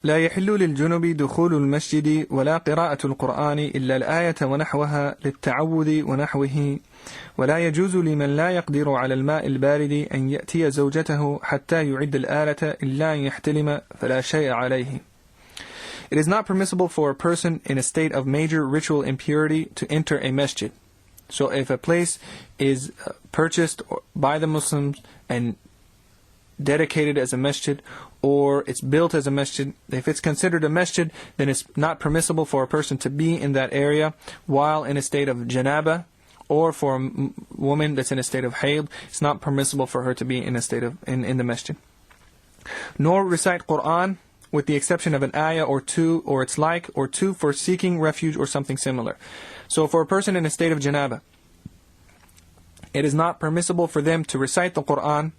لا يحل للجنب دخول المسجد ولا قراءة القرآن إلا الآية ونحوها للتعوذ ونحوه ولا يجوز لمن لا يقدر على الماء البارد أن يأتي زوجته حتى يعد الآلة إلا أن يحتلم فلا شيء عليه. It is not permissible for a person in a state of major ritual impurity to enter a masjid. So if a place is purchased by the Muslims and dedicated as a masjid, or it's built as a masjid, if it's considered a masjid, then it's not permissible for a person to be in that area while in a state of janaba, or for a woman that's in a state of hayd, it's not permissible for her to be in a state of in the masjid. Nor recite Quran, with the exception of an ayah or two or its like, or two for seeking refuge or something similar. So for a person in a state of janaba, it is not permissible for them to recite the Quran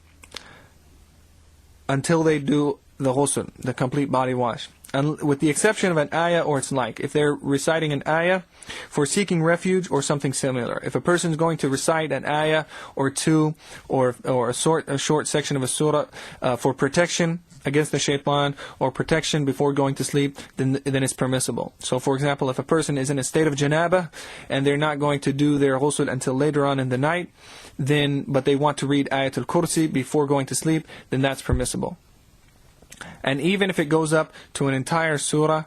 until they do the ghusl, the complete body wash. And with the exception of an ayah or its like. If they're reciting an ayah for seeking refuge or something similar. If a person is going to recite an ayah or two or a short section of a surah for protection against the shaitan or protection before going to sleep, then it's permissible. So for example, if a person is in a state of janaba and they're not going to do their ghusl until later on in the night, but they want to read Ayatul Kursi before going to sleep, then that's permissible. And even if it goes up to an entire surah,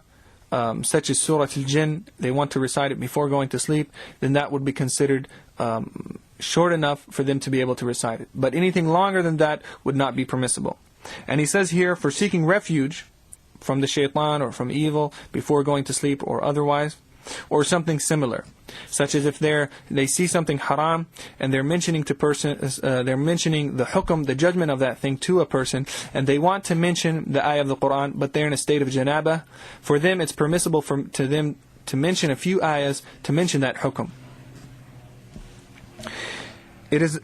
such as Surah Al-Jinn, they want to recite it before going to sleep, then that would be considered short enough for them to be able to recite it. But anything longer than that would not be permissible. And he says here, for seeking refuge from the shaitan or from evil before going to sleep or otherwise, or something similar, such as if they see something haram and they're mentioning the hukum, the judgment of that thing to a person, and they want to mention the ayah of the Quran, but they're in a state of janaba. For them, it's permissible to them to mention a few ayahs to mention that hukum. It is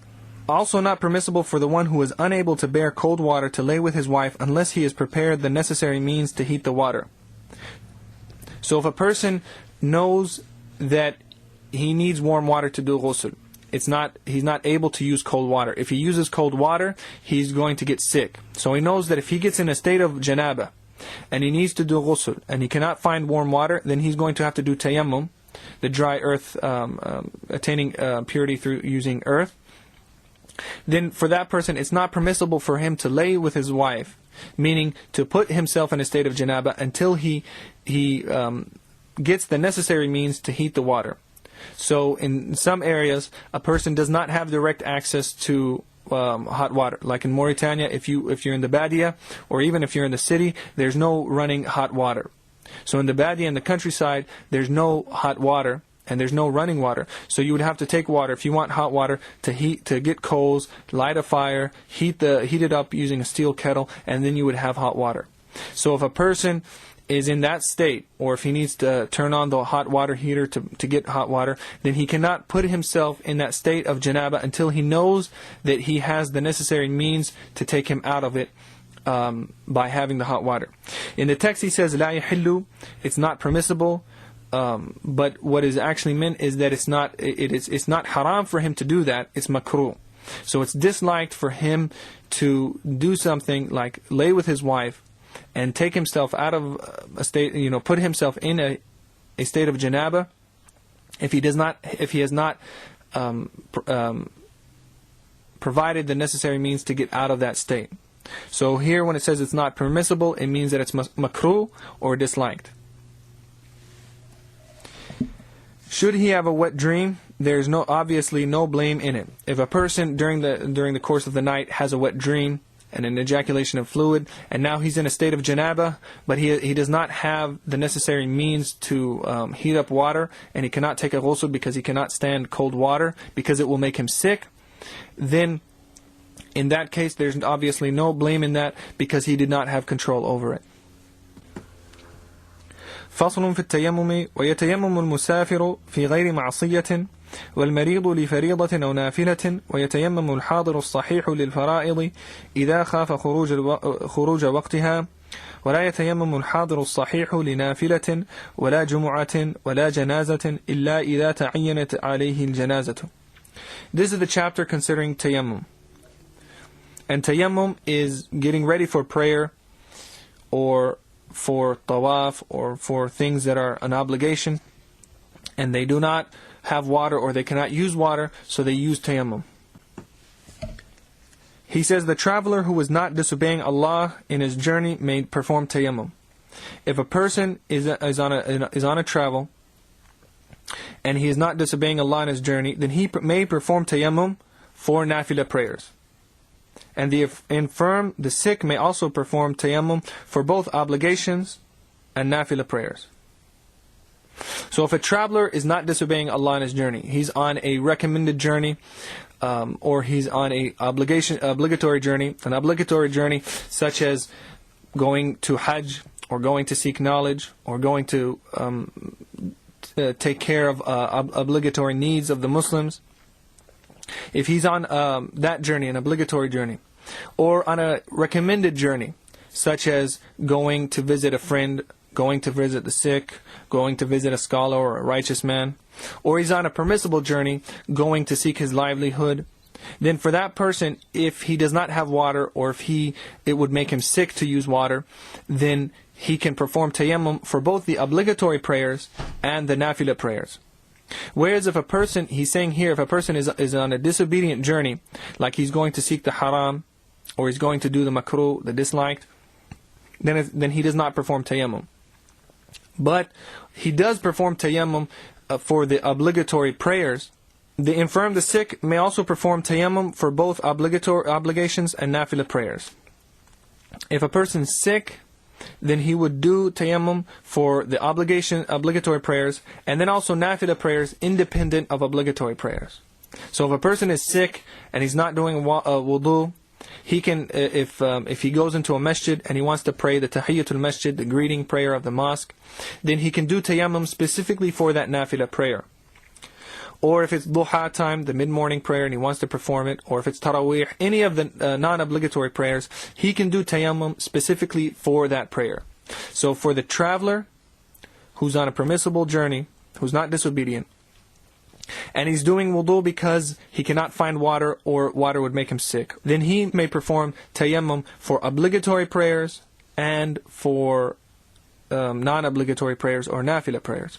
also not permissible for the one who is unable to bear cold water to lay with his wife unless he has prepared the necessary means to heat the water. So if a person knows that he needs warm water to do ghusl, he's not able to use cold water. If he uses cold water, he's going to get sick. So he knows that if he gets in a state of janaba and he needs to do ghusl and he cannot find warm water, then he's going to have to do tayammum, the dry earth, attaining purity through using earth. Then for that person, it's not permissible for him to lay with his wife, meaning to put himself in a state of janaba until he gets the necessary means to heat the water. So in some areas, a person does not have direct access to hot water. Like in Mauritania, if you're in the Badia, or even if you're in the city, there's no running hot water. So in the Badia, in the countryside, there's no hot water and there's no running water. So you would have to take water, if you want hot water, to get coals, light a fire, heat it up using a steel kettle, and then you would have hot water. So if a person is in that state, or if he needs to turn on the hot water heater to get hot water, then he cannot put himself in that state of janaba until he knows that he has the necessary means to take him out of it by having the hot water. In the text he says, لا يحل, it's not permissible, but what is actually meant is that it's not haram for him to do that, it's makruh. So it's disliked for him to do something like lay with his wife and take himself out of a state, put himself in a state of janaba, if he has not provided the necessary means to get out of that state. So here when it says it's not permissible, it means that it's makruh or disliked. Should he have a wet dream? There's obviously no blame in it. If a person during the course of the night has a wet dream and an ejaculation of fluid, and now he's in a state of janaba, but he does not have the necessary means to heat up water, and he cannot take a ghusl because he cannot stand cold water because it will make him sick, then in that case there's obviously no blame in that because he did not have control over it. فصل في التيمم ويتيمم المسافر في غير معصية والمريض لفريضة أو نافلة ويتيمم الحاضر الصحيح للفرائض إذا خاف خروج وقتها ولا يتيمم الحاضر الصحيح لنافلة ولا جمعة ولا جنازة إلا إذا تعينت عليه الجنازة. This is the chapter considering tayammum. And tayammum is getting ready for prayer or for Tawaf or for things that are an obligation, and they do not have water or they cannot use water, so they use Tayammum. He says the traveler who is not disobeying Allah in his journey may perform Tayammum. If a person is on a travel and he is not disobeying Allah in his journey, then he may perform Tayammum for Nafilah prayers. And the infirm, the sick, may also perform Tayammum for both obligations and Nafilah prayers. So if a traveler is not disobeying Allah in his journey, he's on a recommended journey, or he's on a obligatory journey, an obligatory journey such as going to Hajj, or going to seek knowledge, or going to take care of obligatory needs of the Muslims. If he's on that journey, an obligatory journey, or on a recommended journey, such as going to visit a friend, going to visit the sick, going to visit a scholar or a righteous man, or he's on a permissible journey, going to seek his livelihood, then for that person, if he does not have water, or if it would make him sick to use water, then he can perform Tayammum for both the obligatory prayers and the Nafilah prayers. Whereas if a person, he's saying here, if a person is on a disobedient journey, like he's going to seek the haram, or he's going to do the makruh, the disliked, then he does not perform Tayammum. But he does perform Tayammum for the obligatory prayers. The infirm, the sick, may also perform Tayammum for both obligatory obligations and Nafilah prayers. If a person is sick, then he would do Tayammum for the obligatory prayers, and then also Nafilah prayers independent of obligatory prayers. So if a person is sick and he's not doing wudu, he can, if he goes into a masjid and he wants to pray the Tahiyyatul Masjid, the greeting prayer of the mosque, then he can do Tayammum specifically for that Nafilah prayer. Or if it's duha time, the mid-morning prayer, and he wants to perform it, or if it's tarawih, any of the non-obligatory prayers, he can do tayammum specifically for that prayer. So for the traveler who's on a permissible journey, who's not disobedient, and he's doing wudu because he cannot find water or water would make him sick, then he may perform tayammum for obligatory prayers and for non-obligatory prayers or nafilah prayers.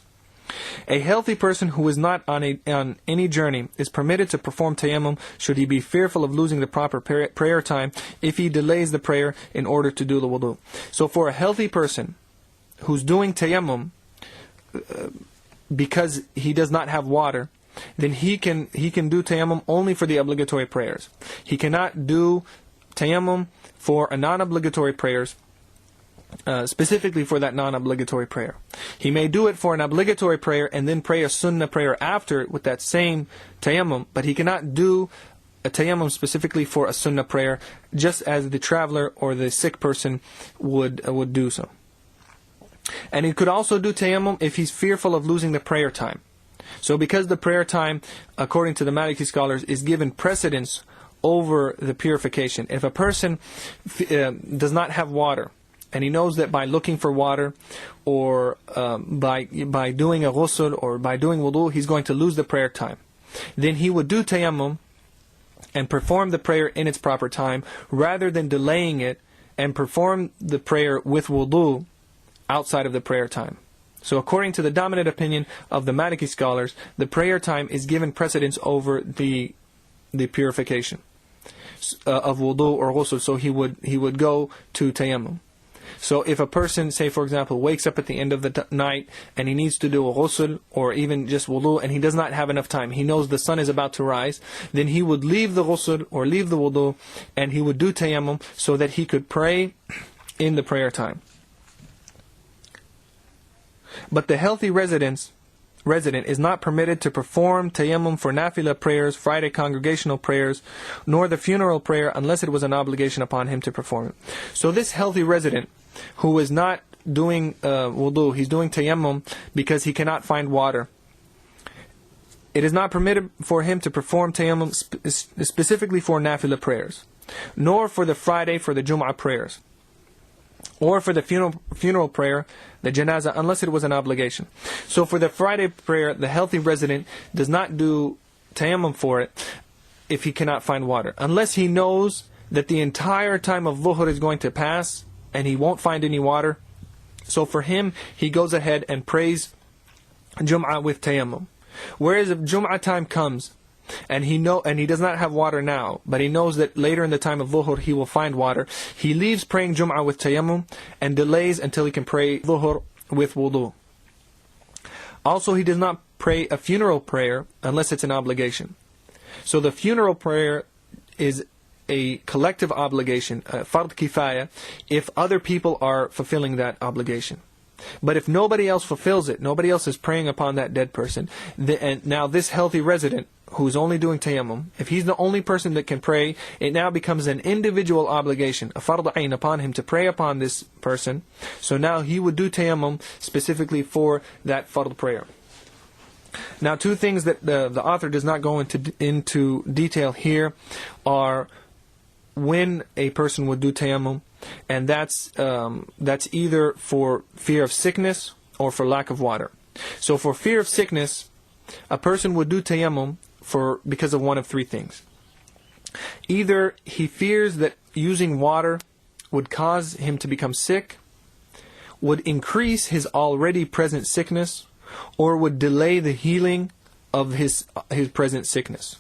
A healthy person who is not on any journey is permitted to perform tayammum should he be fearful of losing the proper prayer time if he delays the prayer in order to do the wudu. So for a healthy person who's doing tayammum because he does not have water, then he can do tayammum only for the obligatory prayers. He cannot do tayammum for a non-obligatory prayers, specifically for that non-obligatory prayer. He may do it for an obligatory prayer and then pray a sunnah prayer after with that same tayammum, but he cannot do a tayammum specifically for a sunnah prayer, just as the traveler or the sick person would do so. And he could also do tayammum if he's fearful of losing the prayer time. So because the prayer time, according to the Maliki scholars, is given precedence over the purification. If a person does not have water, and he knows that by looking for water, or by doing a ghusl, or by doing wudu, he's going to lose the prayer time, then he would do tayammum and perform the prayer in its proper time, rather than delaying it and perform the prayer with wudu outside of the prayer time. So according to the dominant opinion of the Maliki scholars, the prayer time is given precedence over the purification of wudu or ghusl, so he would go to tayammum. So if a person, say for example, wakes up at the end of the night and he needs to do a ghusl or even just wudu, and he does not have enough time, he knows the sun is about to rise, then he would leave the ghusl or leave the wudu and he would do tayammum so that he could pray in the prayer time. But the healthy resident is not permitted to perform tayammum for nafilah prayers, Friday congregational prayers, nor the funeral prayer unless it was an obligation upon him to perform it. So this healthy resident who is not doing wudu, he's doing tayammum because he cannot find water. It is not permitted for him to perform tayammum specifically for nafilah prayers, nor for the Friday, for the Jum'ah prayers, or for the funeral prayer, the janazah, unless it was an obligation. So for the Friday prayer, the healthy resident does not do tayammum for it if he cannot find water, unless he knows that the entire time of dhuhr is going to pass and he won't find any water, So for him, he goes ahead and prays Jum'ah with tayammum. Whereas if Jum'ah time comes, and he does not have water now, but he knows that later in the time of Dhuhr he will find water, he leaves praying Jum'ah with tayammum and delays until he can pray Dhuhr with wudu. Also, he does not pray a funeral prayer unless it's an obligation. So the funeral prayer is a collective obligation, fard kifaya, if other people are fulfilling that obligation. But if nobody else fulfills it, nobody else is praying upon that dead person, and now this healthy resident who's only doing tayammum, if he's the only person that can pray, it now becomes an individual obligation, a fard ayn upon him to pray upon this person. So now he would do tayammum specifically for that fard prayer. Now, two things that the author does not go into detail here are when a person would do tayammum, and that's either for fear of sickness or for lack of water. So for fear of sickness, a person would do tayammum because of one of three things. Either he fears that using water would cause him to become sick, would increase his already present sickness, or would delay the healing of his present sickness.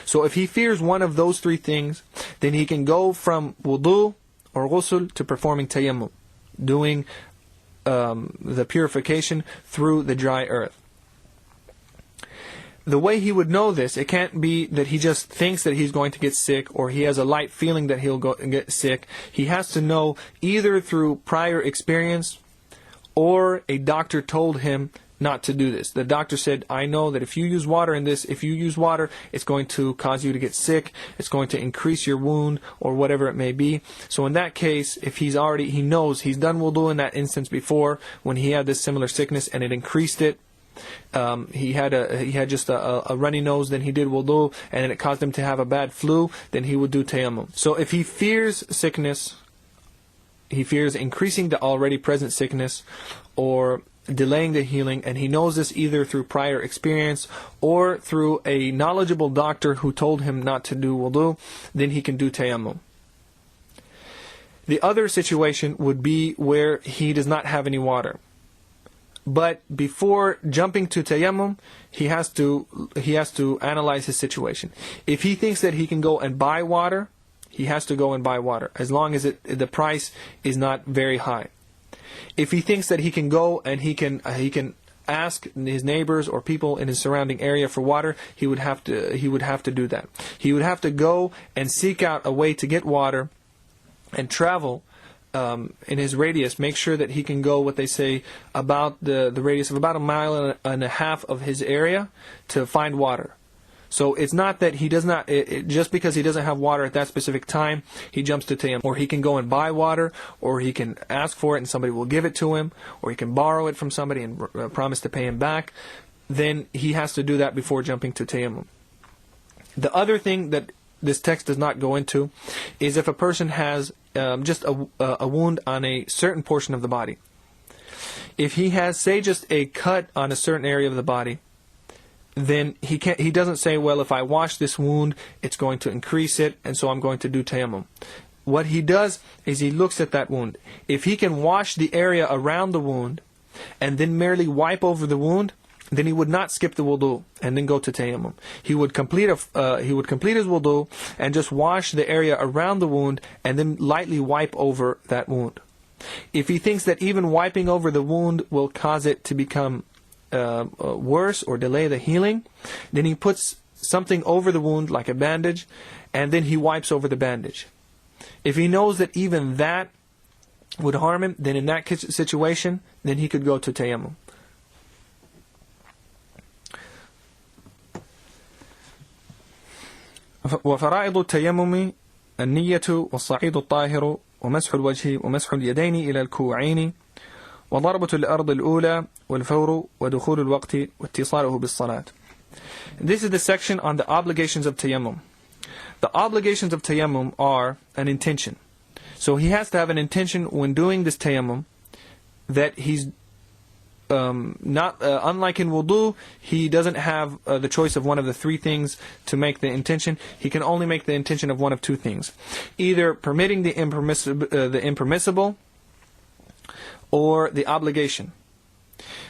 So if he fears one of those three things, then he can go from wudu or ghusl to performing tayammum, doing the purification through the dry earth. The way he would know this, it can't be that he just thinks that he's going to get sick, or he has a light feeling that he'll get sick. He has to know either through prior experience or a doctor told him not to do this. The doctor said, I know that if you use water in this, it's going to cause you to get sick, it's going to increase your wound, or whatever it may be. So in that case, if he knows he's done wudu in that instance before, when he had this similar sickness and it increased it, he had just a runny nose, then he did wudu, and it caused him to have a bad flu, then he would do tayammum. So if he fears sickness, he fears increasing the already present sickness, or delaying the healing, and he knows this either through prior experience or through a knowledgeable doctor who told him not to do wudu, then he can do tayammum. The other situation would be where he does not have any water. But before jumping to tayammum, he has to analyze his situation. If he thinks that he can go and buy water, he has to go and buy water, as long as the price is not very high. If he thinks that he can go and he can ask his neighbors or people in his surrounding area for water, he would have to do that. He would have to go and seek out a way to get water and travel in his radius. Make sure that he can go, what they say, about the radius of about 1.5 miles of his area to find water. So it's not that he does not, just because he doesn't have water at that specific time, he jumps to tayammum. Or he can go and buy water, or he can ask for it and somebody will give it to him, or he can borrow it from somebody and promise to pay him back. Then he has to do that before jumping to tayammum. The other thing that this text does not go into is if a person has just a wound on a certain portion of the body. If he has, say, just a cut on a certain area of the body, then he doesn't say, well, if I wash this wound, it's going to increase it, and so I'm going to do tayammum. What he does is he looks at that wound. If he can wash the area around the wound and then merely wipe over the wound, then he would not skip the wudu and then go to tayammum. He would complete his wudu and just wash the area around the wound and then lightly wipe over that wound. If he thinks that even wiping over the wound will cause it to become worse or delay the healing, then he puts something over the wound like a bandage, and then he wipes over the bandage. If he knows that even that would harm him, then in that situation, then he could go to tayammum. وفرائض التيمم النية والصعيد الطاهر ومسح الوجه ومسح اليدين إلى الكوعين وضربة الأرض الأولى والفور ودخول الوقت واتصاله بالصلاة. This is the section on the obligations of tayammum. The obligations of tayammum are an intention. So he has to have an intention when doing this tayammum that he's not unlike in wudu, he doesn't have the choice of one of the three things to make the intention. He can only make the intention of one of two things: either permitting the impermissible, or the obligation.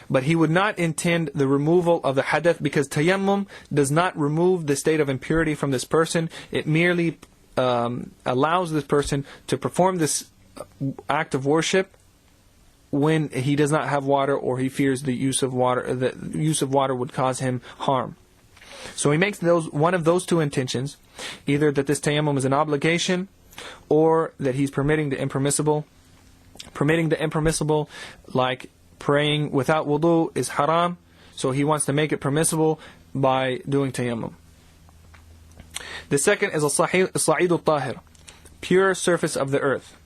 But he would not intend the removal of the hadath, because tayammum does not remove the state of impurity from this person. It merely allows this person to perform this act of worship when he does not have water, or he fears the use of water. The use of water would cause him harm. So he makes one of those two intentions, either that this tayammum is an obligation, or that he's permitting the impermissible. Permitting the impermissible, like praying without wudu, is haram, so he wants to make it permissible by doing tayammum. The second is as-sa'id al-tahir, pure surface of the earth.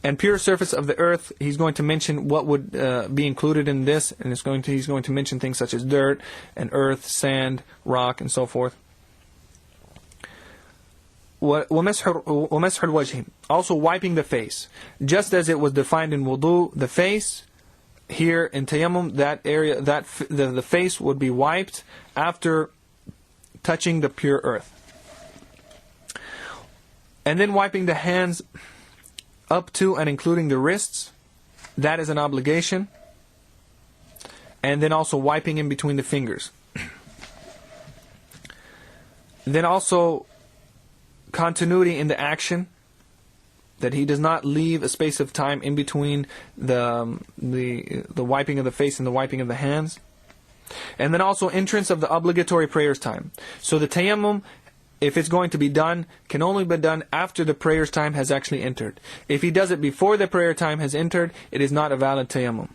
And pure surface of the earth, he's going to mention what would be included in this, and he's going to mention things such as dirt and earth, sand, rock, and so forth. وَمَسْحُ الْوَجْهِ, also wiping the face. Just as it was defined in wudu, the face, here in tayammum, that area, the face would be wiped after touching the pure earth. And then wiping the hands up to and including the wrists, that is an obligation. And then also wiping in between the fingers. Then also continuity in the action, that he does not leave a space of time in between the wiping of the face and the wiping of the hands. And then also entrance of the obligatory prayers time. So the tayammum, if it's going to be done, can only be done after the prayers time has actually entered. If he does it before the prayer time has entered, it is not a valid tayammum.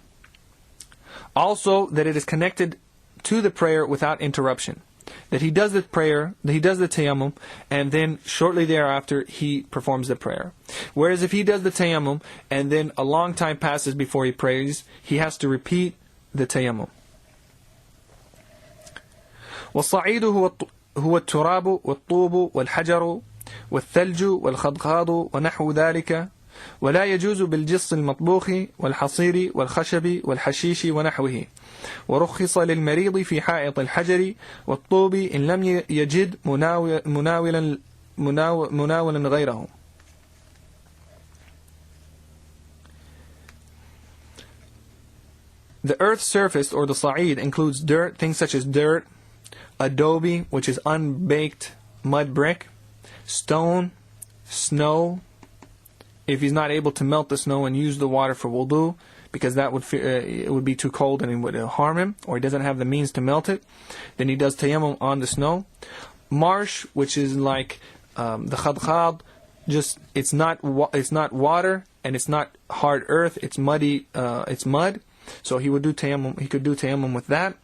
Also, that it is connected to the prayer without interruption. That he does the prayer, that he does the tayammum, and then shortly thereafter he performs the prayer. Whereas if he does the tayammum and then a long time passes before he prays, he has to repeat the tayammum. وَالصَّعِيدُ هو التراب والطوب والحجر والثلج والخضخاض ونحو ذلك، ولا يجوز بالجص المطبوخ والحصير والخشب والحشيش ونحوه، ورخص للمريض في حائط الحجر والطوب إن لم يجد مناولا غيره. The earth's surface, or the sa'id, includes dirt, things such as dirt, adobe, which is unbaked mud brick, stone, snow, if he's not able to melt the snow and use the water for wudu, because that it would be too cold and it would harm him, or he doesn't have the means to melt it, then he does tayammum on the snow. Marsh, which is like the khadkhad, just it's not water and it's not hard earth, it's muddy, it's mud. So he would do tayammum. He could do tayammum with that,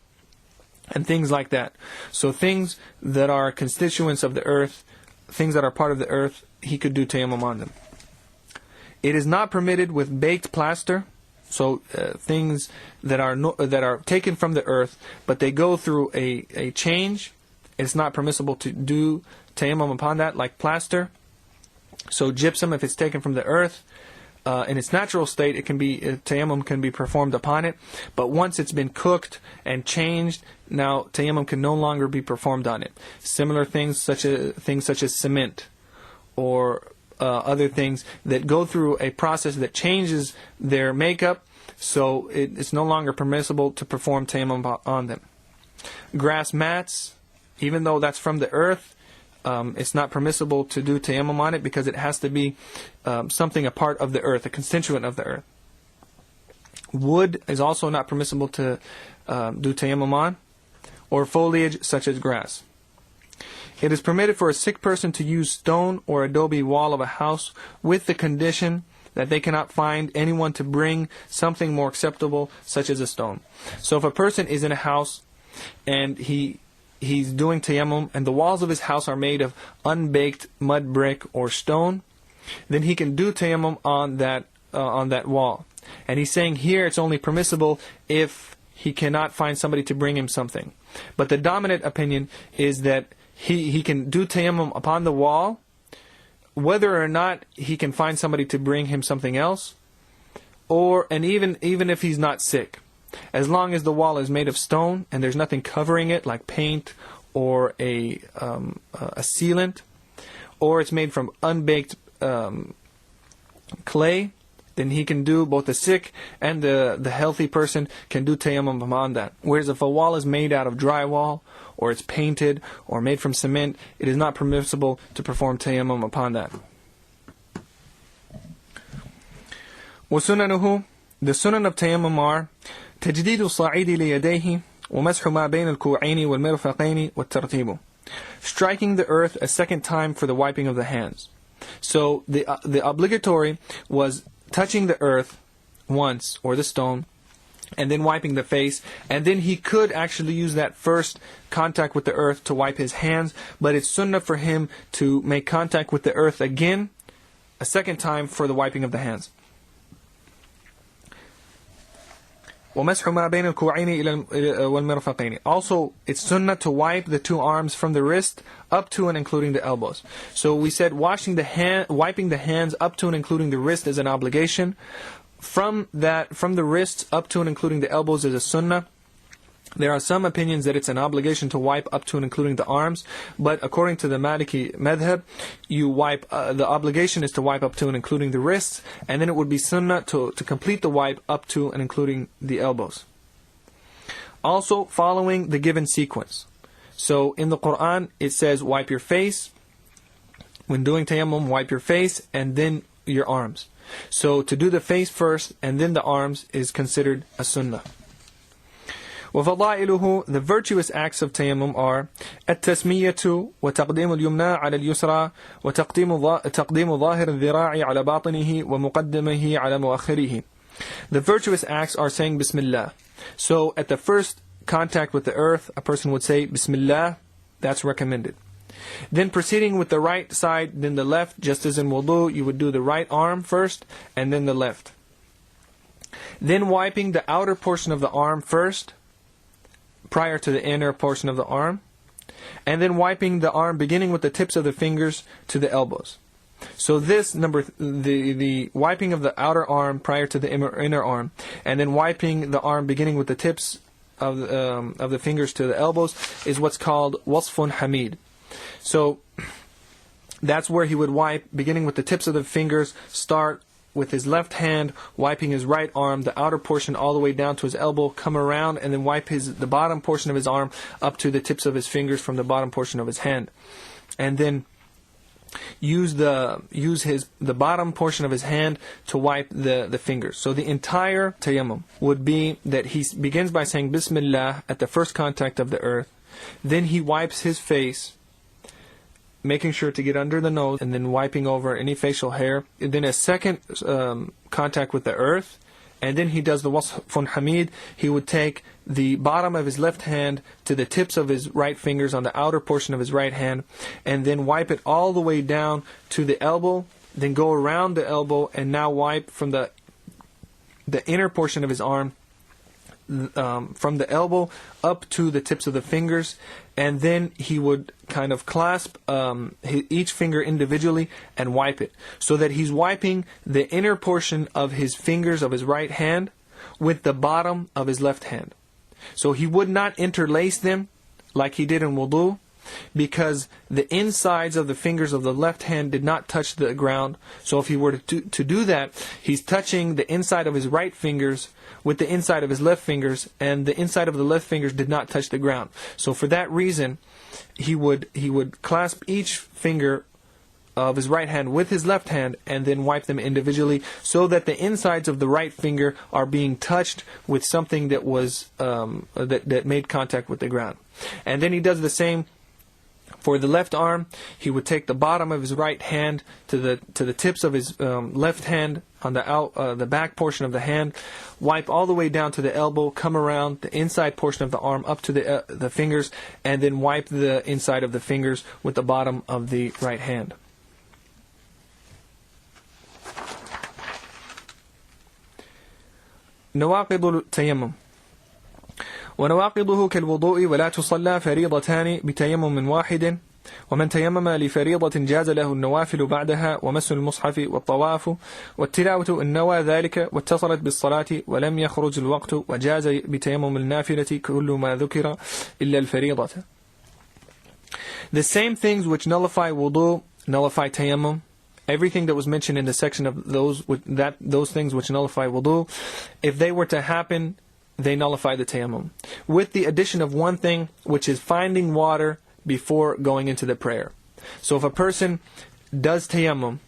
and things like that. So things that are constituents of the earth, things that are part of the earth, he could do tayammum on them. It is not permitted with baked plaster, so things that are taken from the earth, but they go through a change. It's not permissible to do tayammum upon that, like plaster. So gypsum, if it's taken from the earth, in its natural state, tayammum can be performed upon it. But once it's been cooked and changed, now tayammum can no longer be performed on it. Similar things such as cement, or other things that go through a process that changes their makeup, so it's no longer permissible to perform tayammum on them. Grass mats, even though that's from the earth, it's not permissible to do tayammum on it, because it has to be something a part of the earth, a constituent of the earth. Wood is also not permissible to do tayammum on, or foliage such as grass. It is permitted for a sick person to use stone or adobe wall of a house, with the condition that they cannot find anyone to bring something more acceptable, such as a stone. So if a person is in a house and he's doing tayammum, and the walls of his house are made of unbaked mud brick or stone, then he can do tayammum on that wall. And he's saying here it's only permissible if he cannot find somebody to bring him something. But the dominant opinion is that he can do tayammum upon the wall, whether or not he can find somebody to bring him something else, and even if he's not sick. As long as the wall is made of stone and there's nothing covering it, like paint or a sealant, or it's made from unbaked clay, then he can do, both the sick and the healthy person can do tayammum upon that. Whereas if a wall is made out of drywall, or it's painted, or made from cement, it is not permissible to perform tayammum upon that. وسننه, the sunan of tayammum are تجديد الصعيد ليديه ومسح ما بين الكوعين والمرفقين والترتيب, striking the earth a second time for the wiping of the hands. So the obligatory was touching the earth once, or the stone, and then wiping the face, and then he could actually use that first contact with the earth to wipe his hands, but it's sunnah for him to make contact with the earth again, a second time, for the wiping of the hands. وَمَسْحُ مَا بَيْنَ الْكُوعَيْنِ وَالْمِرْفَقَيْنِ. Also, it's sunnah to wipe the two arms from the wrist up to and including the elbows. So we said wiping the hands up to and including the wrist is an obligation. From the wrists up to and including the elbows is a sunnah. There are some opinions that it's an obligation to wipe up to and including the arms, but according to the Maliki madhab, you wipe. The obligation is to wipe up to and including the wrists, and then it would be sunnah to complete the wipe up to and including the elbows. Also, following the given sequence. So in the Quran, it says wipe your face. When doing tayammum, wipe your face and then your arms. So to do the face first and then the arms is considered a sunnah. وفضائله, the virtuous acts of tayammum are التسمية وتقديم اليمنى على اليسرى وتقديم ظاهر الذراع على باطنه ومقدمه على مؤخره. The virtuous acts are saying Bismillah. So at the first contact with the earth, a person would say Bismillah. That's recommended. Then proceeding with the right side, then the left, just as in wudu, you would do the right arm first and then the left. Then wiping the outer portion of the arm first, prior to the inner portion of the arm, and then wiping the arm beginning with the tips of the fingers to the elbows. So this the wiping of the outer arm prior to the inner arm, and then wiping the arm beginning with the tips of the fingers to the elbows is what's called wasfun hamid. So that's where he would wipe beginning with the tips of the fingers, start with his left hand, wiping his right arm, the outer portion all the way down to his elbow, come around and then wipe the bottom portion of his arm up to the tips of his fingers from the bottom portion of his hand. And then use the bottom portion of his hand to wipe the fingers. So the entire tayammum would be that he begins by saying Bismillah at the first contact of the earth. Then he wipes his face, making sure to get under the nose, and then wiping over any facial hair. And then a second contact with the earth, and then he does the wasfun hamid. He would take the bottom of his left hand to the tips of his right fingers on the outer portion of his right hand, and then wipe it all the way down to the elbow, then go around the elbow, and now wipe from the inner portion of his arm, from the elbow up to the tips of the fingers, and then he would kind of clasp each finger individually and wipe it, so that he's wiping the inner portion of his fingers of his right hand with the bottom of his left hand. So he would not interlace them like he did in wudu, because the insides of the fingers of the left hand did not touch the ground. So if he were to do that, he's touching the inside of his right fingers with the inside of his left fingers, and the inside of the left fingers did not touch the ground. So for that reason, he would clasp each finger of his right hand with his left hand and then wipe them individually, so that the insides of the right finger are being touched with something that was that made contact with the ground. And then he does the same for the left arm. He would take the bottom of his right hand to the tips of his left hand on the back portion of the hand, wipe all the way down to the elbow, come around the inside portion of the arm up to the fingers, and then wipe the inside of the fingers with the bottom of the right hand. نواقض التيمم. ونواقضه كالوضوء ولا تصلى فريضتان بتيمم واحد، ومن تيمم لفريضة جاز له النوافل بعدها ومس المصحف والطواف والتلاوة إن نوى ذلك واتصلت بالصلاة ولم يخرج الوقت، وجاز بتيمم النافلة كل ما ذكر إلا الفريضة. The same things which nullify wudu nullify tayammum, everything that was mentioned in the section of those things which nullify wudu, if they were to happen, they nullify the tayammum. With the addition of one thing, which is finding water before going into the prayer. So if a person does tayammum,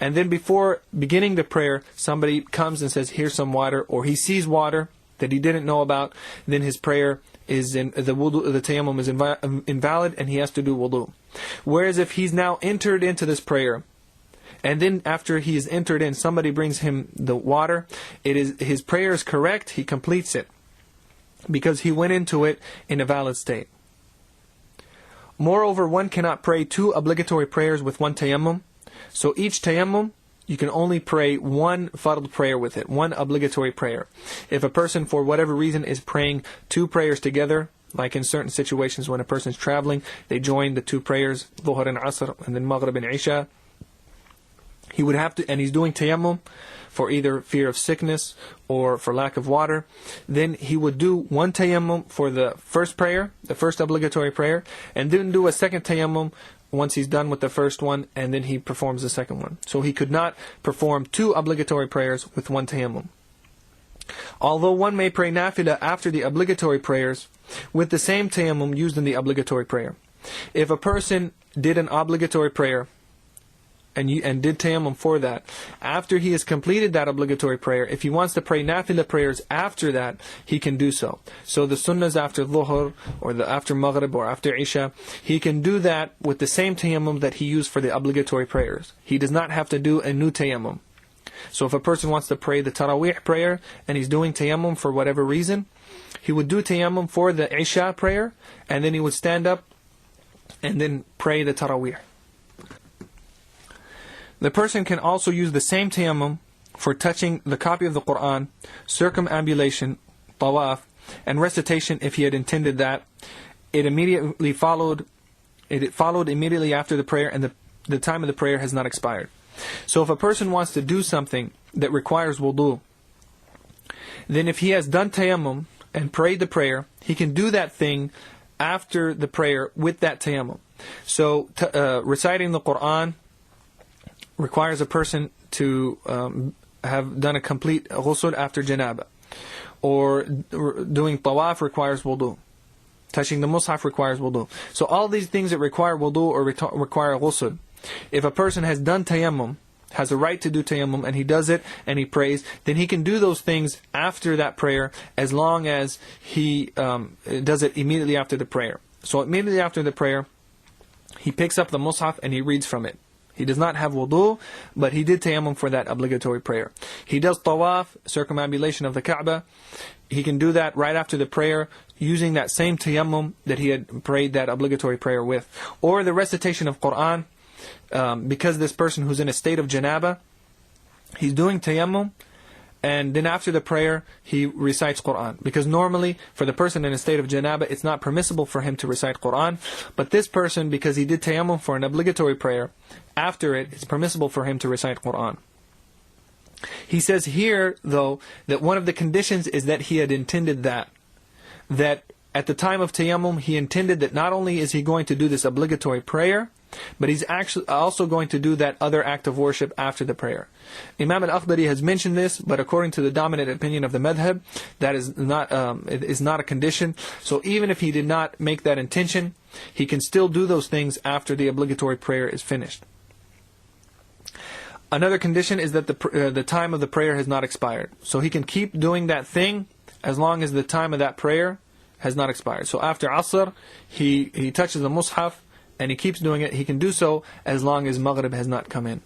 and then before beginning the prayer, somebody comes and says, here's some water, or he sees water that he didn't know about, then his prayer is the tayammum is invalid, and he has to do wudu. Whereas if he's now entered into this prayer, and then after he is entered in, somebody brings him the water, his prayer is correct, he completes it, because he went into it in a valid state. Moreover, one cannot pray 2 obligatory prayers with one tayammum. So each tayammum, you can only pray one fard prayer with it, one obligatory prayer. If a person, for whatever reason, is praying 2 prayers together, like in certain situations when a person is traveling, they join the 2 prayers, Dhuhr and Asr, and then Maghrib and Isha. He would have to, and he's doing tayammum for either fear of sickness or for lack of water, then he would do one tayammum for the first prayer, the first obligatory prayer, and then do a second tayammum once he's done with the first one, and then he performs the second one. So he could not perform 2 obligatory prayers with one tayammum. Although one may pray nafilah after the obligatory prayers with the same tayammum used in the obligatory prayer. If a person did an obligatory prayer and did tayammum for that, after he has completed that obligatory prayer, if he wants to pray nafilah prayers after that, he can do so. So the sunnahs after Dhuhr, or after Maghrib, or after Isha, he can do that with the same tayammum that he used for the obligatory prayers. He does not have to do a new tayammum. So if a person wants to pray the Tarawih prayer, and he's doing tayammum for whatever reason, he would do tayammum for the Isha prayer, and then he would stand up and then pray the Tarawih. The person can also use the same tayammum for touching the copy of the Quran, circumambulation, Tawaf, and recitation if he had intended that. It followed immediately after the prayer, and the time of the prayer has not expired. So if a person wants to do something that requires wudu, then if he has done tayammum and prayed the prayer, he can do that thing after the prayer with that tayammum. So reciting the Quran requires a person to have done a complete ghusl after janaba. Or doing tawaf requires wudu. Touching the mushaf requires wudu. So all these things that require wudu or require ghusl, if a person has done tayammum, has a right to do tayammum, and he does it and he prays, then he can do those things after that prayer, as long as he does it immediately after the prayer. So immediately after the prayer, he picks up the mushaf and he reads from it. He does not have wudu, but he did tayammum for that obligatory prayer. He does tawaf, circumambulation of the Kaaba. He can do that right after the prayer, using that same tayammum that he had prayed that obligatory prayer with. Or the recitation of Quran, because this person who's in a state of janaba, he's doing tayammum, and then after the prayer, he recites Quran. Because normally, for the person in a state of janaba, it's not permissible for him to recite Quran. But this person, because he did tayammum for an obligatory prayer, after it, it's permissible for him to recite Quran. He says here, though, that one of the conditions is that he had intended that at the time of tayammum, he intended that not only is he going to do this obligatory prayer, but he's actually also going to do that other act of worship after the prayer. Imam al-Akhdari has mentioned this, but according to the dominant opinion of the madhab, that is not it is not a condition. So even if he did not make that intention, he can still do those things after the obligatory prayer is finished. Another condition is that the time of the prayer has not expired. So he can keep doing that thing as long as the time of that prayer has not expired. So after Asr, he touches the mushaf, and he keeps doing it. He can do so as long as Maghrib has not come in.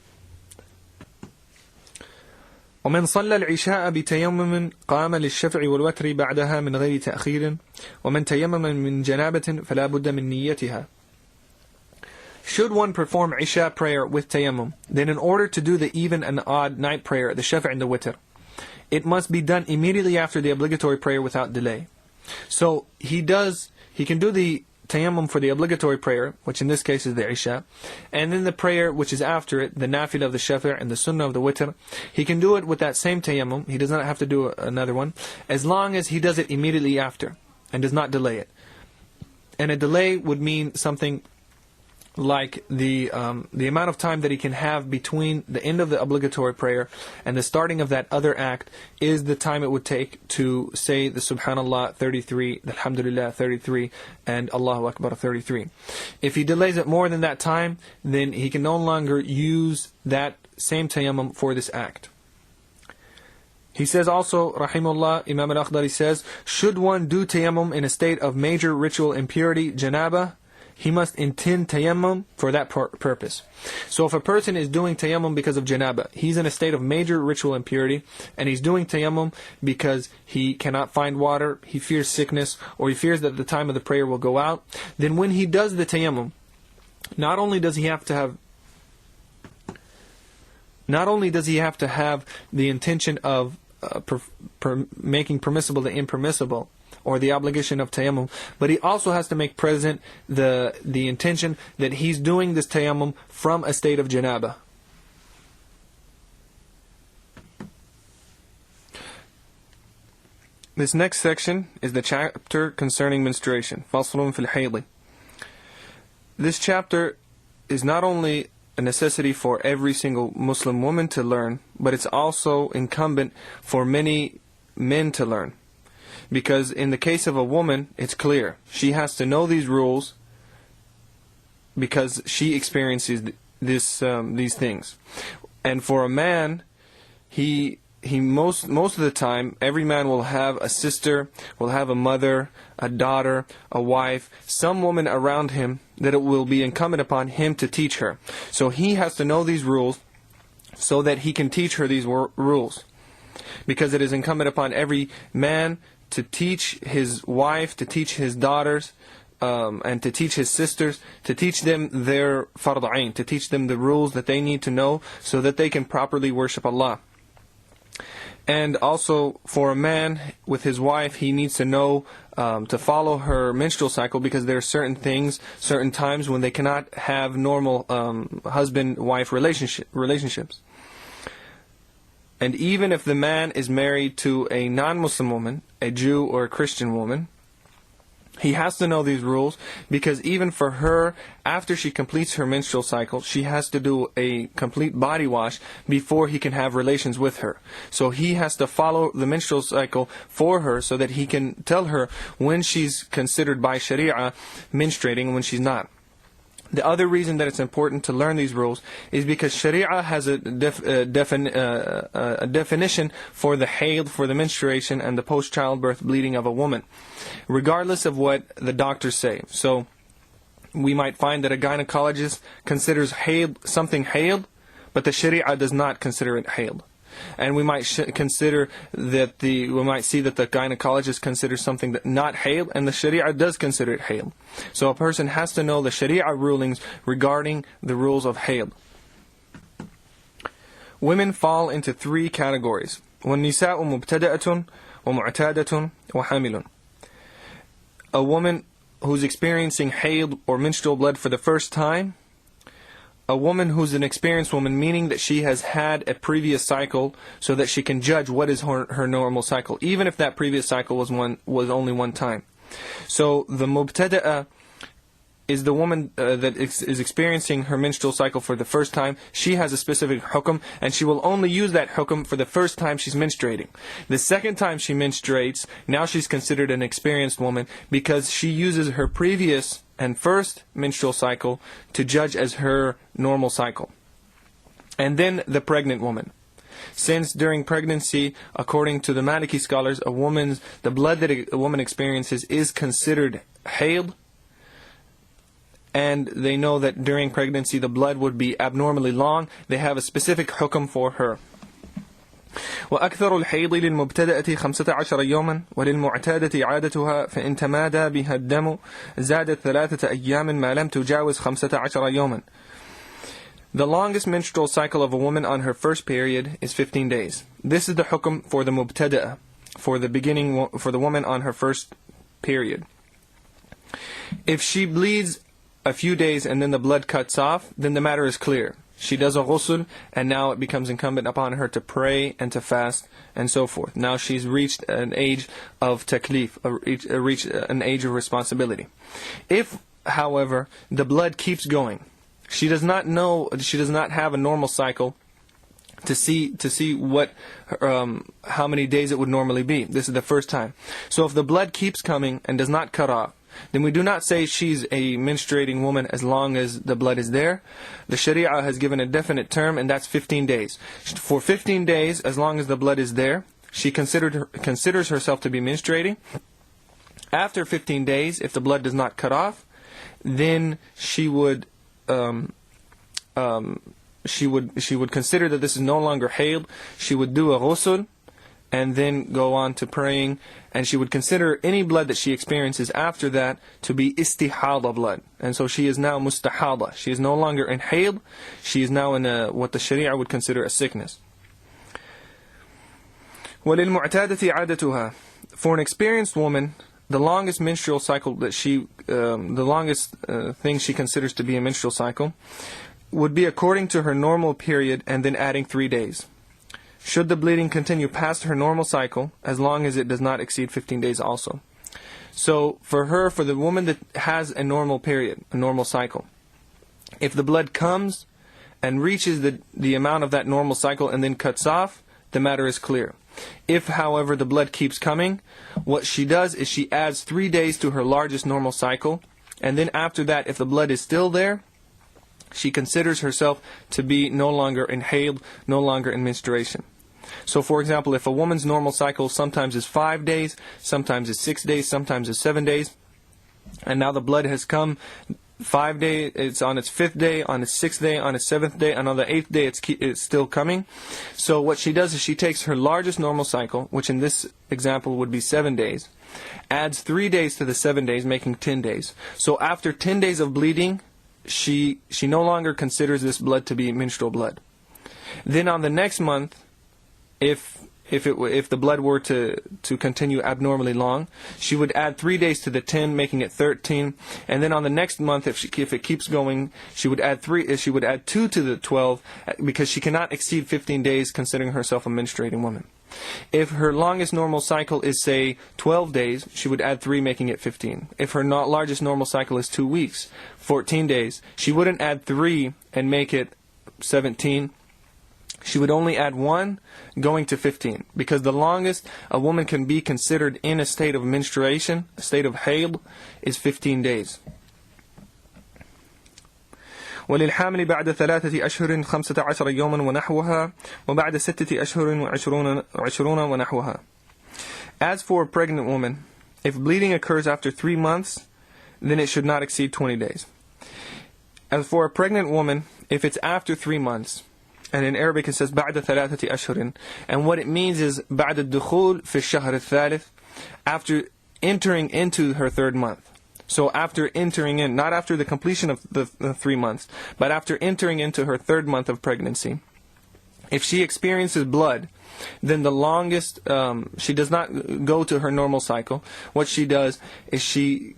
ومن صلى العشاء بتيمم قام للشفع والوتر بعدها من غير تأخير ومن تيمم من جنابة فلا بد من نيتها. Should one perform Isha prayer with tayammum, then in order to do the even and odd night prayer, the shafa' and the witr, it must be done immediately after the obligatory prayer without delay. So he can do the tayammum for the obligatory prayer, which in this case is the Isha, and then the prayer which is after it, the nafilah of the shafa' and the sunnah of the witr, he can do it with that same tayammum. He does not have to do another one, as long as he does it immediately after and does not delay it. And a delay would mean something like the amount of time that he can have between the end of the obligatory prayer and the starting of that other act is the time it would take to say the Subhanallah 33, the Alhamdulillah 33, and Allahu Akbar 33. If he delays it more than that time, then he can no longer use that same tayammum for this act. He says also, rahimahullah, Imam al-Akhdari says, should one do tayammum in a state of major ritual impurity, janaba, he must intend tayammum for that purpose. So if a person is doing tayammum because of janaba, he's in a state of major ritual impurity, and he's doing tayammum because he cannot find water, he fears sickness, or he fears that the time of the prayer will go out, then when he does the tayammum, not only does he have to have the intention of making permissible the impermissible, or the obligation of tayammum, but he also has to make present the intention that he's doing this tayammum from a state of janaba. This next section is the chapter concerning menstruation. Faslun fil hayd. This chapter is not only a necessity for every single Muslim woman to learn, but it's also incumbent for many men to learn. Because in the case of a woman, it's clear. She has to know these rules because she experiences these things. And for a man, he most of the time, every man will have a sister, will have a mother, a daughter, a wife, some woman around him that it will be incumbent upon him to teach her. So he has to know these rules so that he can teach her these rules. Because it is incumbent upon every man to teach his wife, to teach his daughters, and to teach his sisters, to teach them their fard ayn, to teach them the rules that they need to know so that they can properly worship Allah. And also for a man with his wife, he needs to know to follow her menstrual cycle, because there are certain things, certain times when they cannot have normal husband-wife relationships. And even if the man is married to a non-Muslim woman, a Jew or a Christian woman, he has to know these rules, because even for her, after she completes her menstrual cycle, she has to do a complete body wash before he can have relations with her. So he has to follow the menstrual cycle for her so that he can tell her when she's considered by Sharia menstruating and when she's not. The other reason that it's important to learn these rules is because Sharia has a definition for the hayd, for the menstruation, and the post-childbirth bleeding of a woman, regardless of what the doctors say. So we might find that a gynecologist considers hayd something hayd, but the Sharia does not consider it hayd. And we might see that the gynecologist considers something that not hayd, and the Sharia does consider it hayd. So a person has to know the Sharia rulings regarding the rules of hayd. Women fall into three categories: وَالنِّسَاءُ مُبْتَدَأَةٌ وَمُعْتَادَةٌ وَحَامِلٌ. A woman who's experiencing hayd or menstrual blood for the first time, a woman who's an experienced woman, meaning that she has had a previous cycle so that she can judge what is her normal cycle, even if that previous cycle was only one time. So the mubtada'a is the woman that is experiencing her menstrual cycle for the first time. She has a specific hukum, and she will only use that hukum for the first time she's menstruating. The second time she menstruates, now she's considered an experienced woman because she uses her previous and first menstrual cycle to judge as her normal cycle. And then the pregnant woman. Since during pregnancy, according to the Maliki scholars, the blood that a woman experiences is considered hayd, and they know that during pregnancy the blood would be abnormally long, they have a specific hukum for her. وأكثر الحيض للمبتدأة 15 يوما وللمعتادة عادتها فإن تمادى بها الدم زادت 3 أيام ما لم تجاوز 15 يوما. The longest menstrual cycle of a woman on her first period is 15 days. This is the hukum for the mubtada'a, for the woman on her first period. If she bleeds a few days and then the blood cuts off, then the matter is clear. She does a ghusl, and now it becomes incumbent upon her to pray and to fast and so forth. Now she's reached an age of taklif, reached an age of responsibility. If, however, the blood keeps going, she does not have a normal cycle to see what how many days it would normally be. This is the first time. So if the blood keeps coming and does not cut off, then we do not say she's a menstruating woman as long as the blood is there. The Sharia has given a definite term, and that's 15 days. For 15 days, as long as the blood is there, she considers herself to be menstruating. After 15 days, if the blood does not cut off, then she would consider that this is no longer hayd. She would do a ghusl and then go on to praying, and she would consider any blood that she experiences after that to be istihada blood. And so she is now mustahada. She is no longer in hayd. She is now in what the Sharia would consider a sickness. وَلِلْمُعْتَادَةِ عَادَتُهَا. For an experienced woman, the longest menstrual cycle that the longest thing she considers to be a menstrual cycle would be according to her normal period and then adding 3 days. Should the bleeding continue past her normal cycle, as long as it does not exceed 15 days also. So for the woman that has a normal period, a normal cycle, if the blood comes and reaches the amount of that normal cycle and then cuts off, the matter is clear. If, however, the blood keeps coming, what she does is she adds 3 days to her largest normal cycle, and then after that, if the blood is still there, she considers herself to be no longer in hayd, no longer in menstruation. So for example, if a woman's normal cycle sometimes is 5 days, sometimes is 6 days, sometimes is 7 days, and now the blood has come 5 days, it's on its 5th day, on its 6th day, on its 7th day, and on the 8th day it's still coming. So what she does is she takes her largest normal cycle, which in this example would be 7 days, adds 3 days to the 7 days, making 10 days. So after 10 days of bleeding, she no longer considers this blood to be menstrual blood. Then on the next month, if the blood were to continue abnormally long, she would add 3 days to the 10, making it 13. And then on the next month, if it keeps going, she would add 2 to the 12, because she cannot exceed 15 days considering herself a menstruating woman. If her longest normal cycle is, say, 12 days, she would add 3, making it 15. If her largest normal cycle is 2 weeks, 14 days, she wouldn't add 3 and make it 17. She would only add 1, going to 15. Because the longest a woman can be considered in a state of menstruation, a state of hayd, is 15 days. وللحامل بعد 3 أشهر 15 يوما ونحوها وبعد 6 أشهر وعشرون ونحوها. As for a pregnant woman, if bleeding occurs after 3 months, then it should not exceed 20 days. As for a pregnant woman, if it's after 3 months, and in Arabic it says بعد 3 أشهر, and what it means is بعد الدخول في الشهر الثالث, after entering into her 3rd month. So after entering in, not after the completion of the 3 months, but after entering into her 3rd month of pregnancy, if she experiences blood, then the longest, she does not go to her normal cycle. What she does is she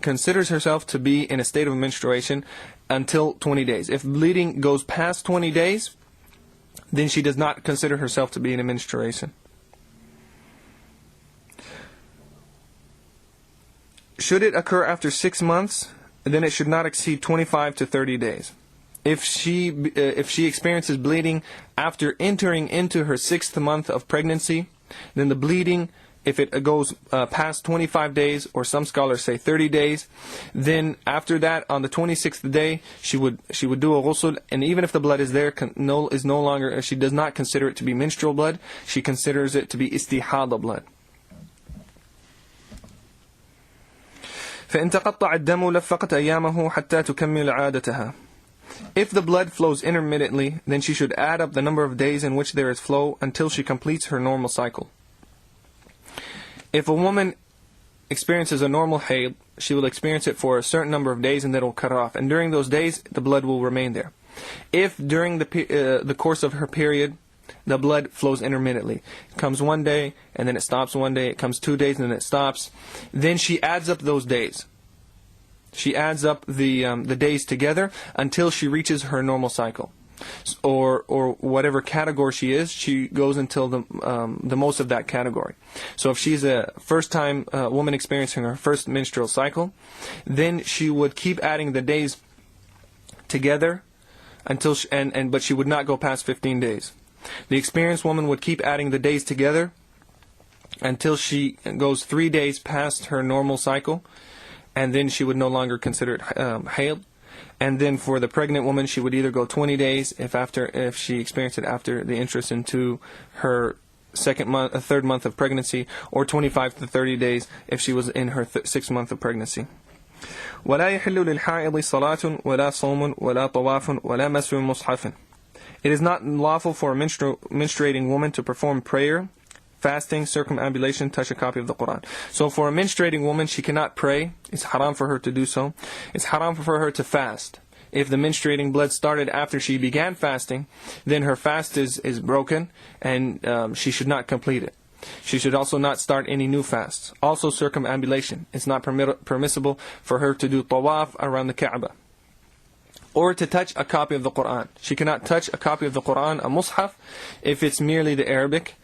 considers herself to be in a state of menstruation until 20 days. If bleeding goes past 20 days, then she does not consider herself to be in a menstruation. Should it occur after 6 months, then it should not exceed 25 to 30 days. If she experiences bleeding after entering into her 6th month of pregnancy, then the bleeding, if it goes past 25 days, or some scholars say 30 days, then after that, on the 26th day, she would do a ghusl, and even if the blood is there, is no longer, she does not consider it to be menstrual blood, she considers it to be istihada blood. فإن تقطع الدم لفقت أيامه حتى تكمل عادتها. If the blood flows intermittently, then she should add up the number of days in which there is flow until she completes her normal cycle. If a woman experiences a normal hayd, she will experience it for a certain number of days and then it will cut off. And during those days, the blood will remain there. If during the course of her period, the blood flows intermittently, it comes 1 day and then it stops 1 day, it comes 2 days and then it stops, then she adds up those days. She adds up the days together until she reaches her normal cycle. or whatever category she is, she goes until the most of that category. So if she's a first-time woman experiencing her first menstrual cycle, then she would keep adding the days together until but she would not go past 15 days. The experienced woman would keep adding the days together until she goes 3 days past her normal cycle, and then she would no longer consider it hayd. And then for the pregnant woman, she would either go 20 days if she experienced it after the entrance into her third month of pregnancy, or 25 to 30 days if she was in her 6th month of pregnancy. ولا يحل للحائض صلاة ولا صوم ولا طواف ولا مس مصحف. It is not lawful for a menstruating woman to perform prayer, fasting, circumambulation, touch a copy of the Quran. So for a menstruating woman, she cannot pray. It's haram for her to do so. It's haram for her to fast. If the menstruating blood started after she began fasting, then her fast is broken, and she should not complete it. She should also not start any new fasts. Also circumambulation. It's not permissible for her to do tawaf around the Kaaba, or to touch a copy of the Quran. She cannot touch a copy of the Quran, a mushaf, if it's merely the Arabic.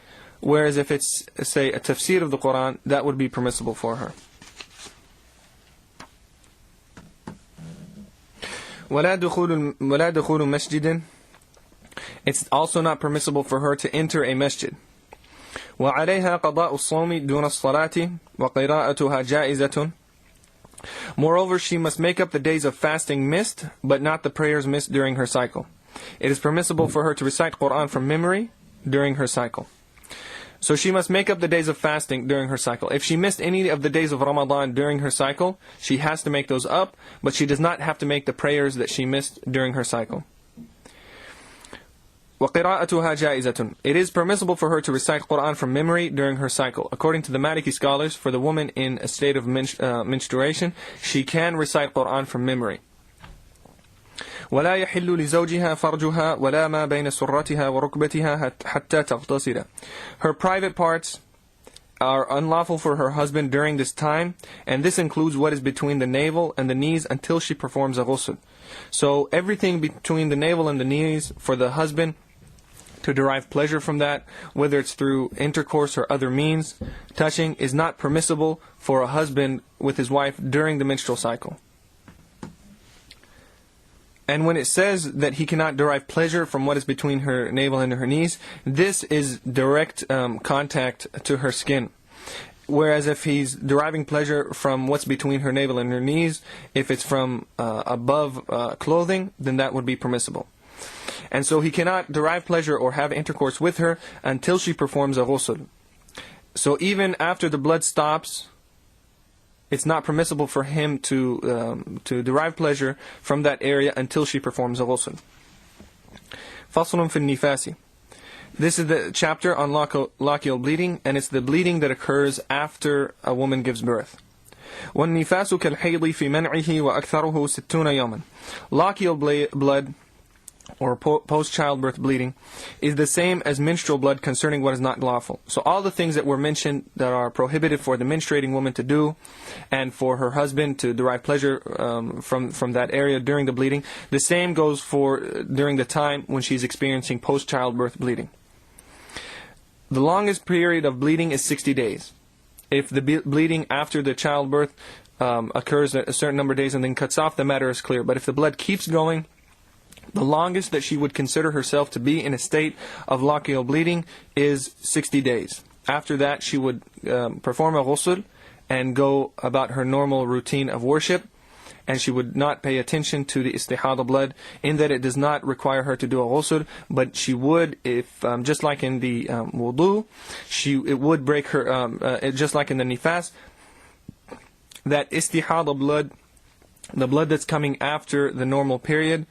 Whereas if it's, say, a tafsir of the Quran, that would be permissible for her. وَلَا دُخُولُ مَسْجِدٍ. It's also not permissible for her to enter a masjid. وَعَلَيْهَا قَضَاءُ الصَّوْمِ دُونَ الصَّلَاةِ وَقِرَاءَتُهَا جَائِزَةٌ. Moreover, she must make up the days of fasting missed, but not the prayers missed during her cycle. It is permissible for her to recite Quran from memory during her cycle. So she must make up the days of fasting during her cycle. If she missed any of the days of Ramadan during her cycle, she has to make those up, but she does not have to make the prayers that she missed during her cycle. وَقِرَاءَتُهَا جَائِزَةٌ. It is permissible for her to recite Quran from memory during her cycle. According to the Maliki scholars, for the woman in a state of menstruation, she can recite Quran from memory. ولا يحل لزوجها فرجها ولا ما بين سرتها وركبتها حتى تغتسل. Her private parts are unlawful for her husband during this time, and this includes what is between the navel and the knees until she performs a ghusl. So everything between the navel and the knees for the husband to derive pleasure from that, whether it's through intercourse or other means, touching is not permissible for a husband with his wife during the menstrual cycle. And when it says that he cannot derive pleasure from what is between her navel and her knees, this is direct contact to her skin. Whereas if he's deriving pleasure from what's between her navel and her knees, if it's from above clothing, then that would be permissible. And so he cannot derive pleasure or have intercourse with her until she performs a ghusl. So even after the blood stops, it's not permissible for him to derive pleasure from that area until she performs a ghusl. فَصْلٌ فِي النِّفَاسِ. This is the chapter on lochial bleeding, and it's the bleeding that occurs after a woman gives birth. وَالنِّفَاسُ كَالْحَيْضِ فِي مَنْعِهِ وَأَكْثَرُهُ 60 يَوْمًا. Lochial blood, or post-childbirth bleeding, is the same as menstrual blood concerning what is not lawful. So all the things that were mentioned that are prohibited for the menstruating woman to do, and for her husband to derive pleasure from that area during the bleeding, the same goes for during the time when she's experiencing post-childbirth bleeding. The longest period of bleeding is 60 days. If the bleeding after the childbirth occurs a certain number of days and then cuts off, the matter is clear. But if the blood keeps going, the longest that she would consider herself to be in a state of lochial bleeding is 60 days. After that, she would perform a ghusl and go about her normal routine of worship, and she would not pay attention to the istihada blood, in that it does not require her to do a ghusl, but she would, if just like in the wudu, it would break her, just like in the nifas, that istihada blood, the blood that's coming after the normal period,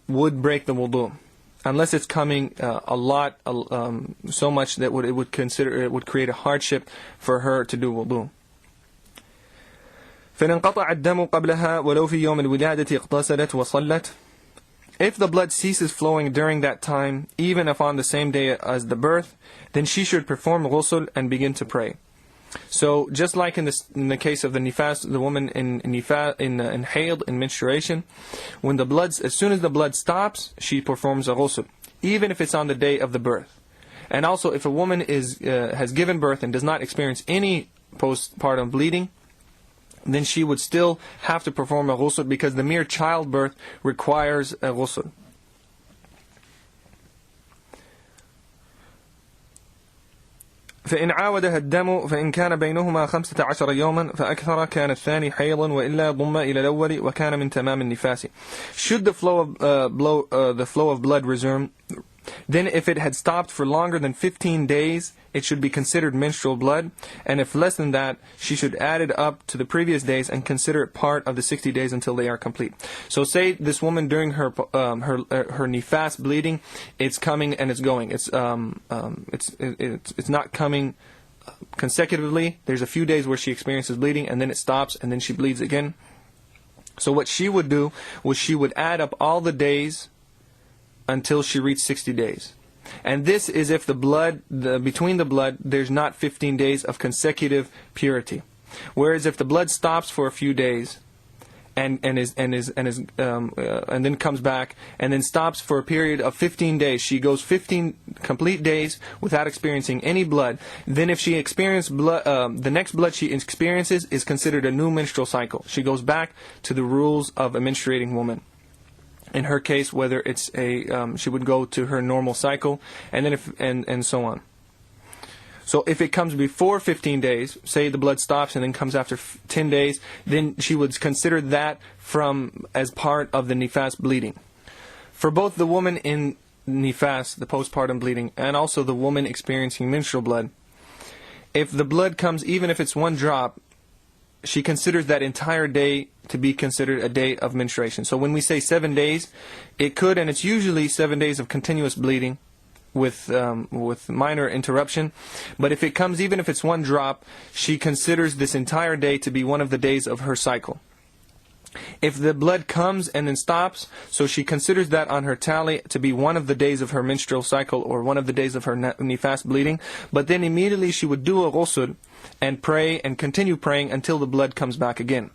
would break the wudu, unless it's coming a lot, so much that it would create a hardship for her to do wudu. فَإِنْ انْقَطَعَ الدَّمُ قَبْلَهَا وَلَوْ فِي يَوْمِ الْوِلَادَةِ اغْتَسَلَتْ وَصَلَّتْ. If the blood ceases flowing during that time, even if on the same day as the birth, then she should perform ghusl and begin to pray. So just like in the case of the nifas, the woman in hayd, in menstruation, as soon as the blood stops, she performs a ghusl, even if it's on the day of the birth. And also, if a woman has given birth and does not experience any postpartum bleeding, then she would still have to perform a ghusl, because the mere childbirth requires a ghusl. فإن عاودها الدم فإن كان بينهما 15 يوما فأكثر كان الثاني حيضا وإلا ضم إلى الأول وكان من تمام النفاس. Should the flow of blood resume, then if it had stopped for longer than 15 days, it should be considered menstrual blood, and if less than that, she should add it up to the previous days and consider it part of the 60 days until they are complete. So say this woman during her nifas bleeding, it's coming and it's going. It's not coming consecutively. There's a few days where she experiences bleeding and then it stops and then she bleeds again. So what she would do was she would add up all the days until she reached 60 days. And this is if between the blood there's not 15 days of consecutive purity. Whereas if the blood stops for a few days and then comes back and then stops for a period of 15 days, she goes 15 complete days without experiencing any blood, then if she experienced blood, the next blood she experiences is considered a new menstrual cycle. She goes back to the rules of a menstruating woman. In her case, whether it's she would go to her normal cycle, and then and so on. So if it comes before 15 days, say the blood stops and then comes after 10 days, then she would consider that as part of the nifas bleeding. For both the woman in nifas, the postpartum bleeding, and also the woman experiencing menstrual blood, if the blood comes, even if it's one drop, she considers that entire day to be considered a day of menstruation. So when we say 7 days, it could, and it's usually 7 days of continuous bleeding with minor interruption. But if it comes, even if it's one drop, she considers this entire day to be one of the days of her cycle. If the blood comes and then stops, so she considers that on her tally to be one of the days of her menstrual cycle or one of the days of her nifas bleeding. But then immediately she would do a ghusl and pray and continue praying until the blood comes back again.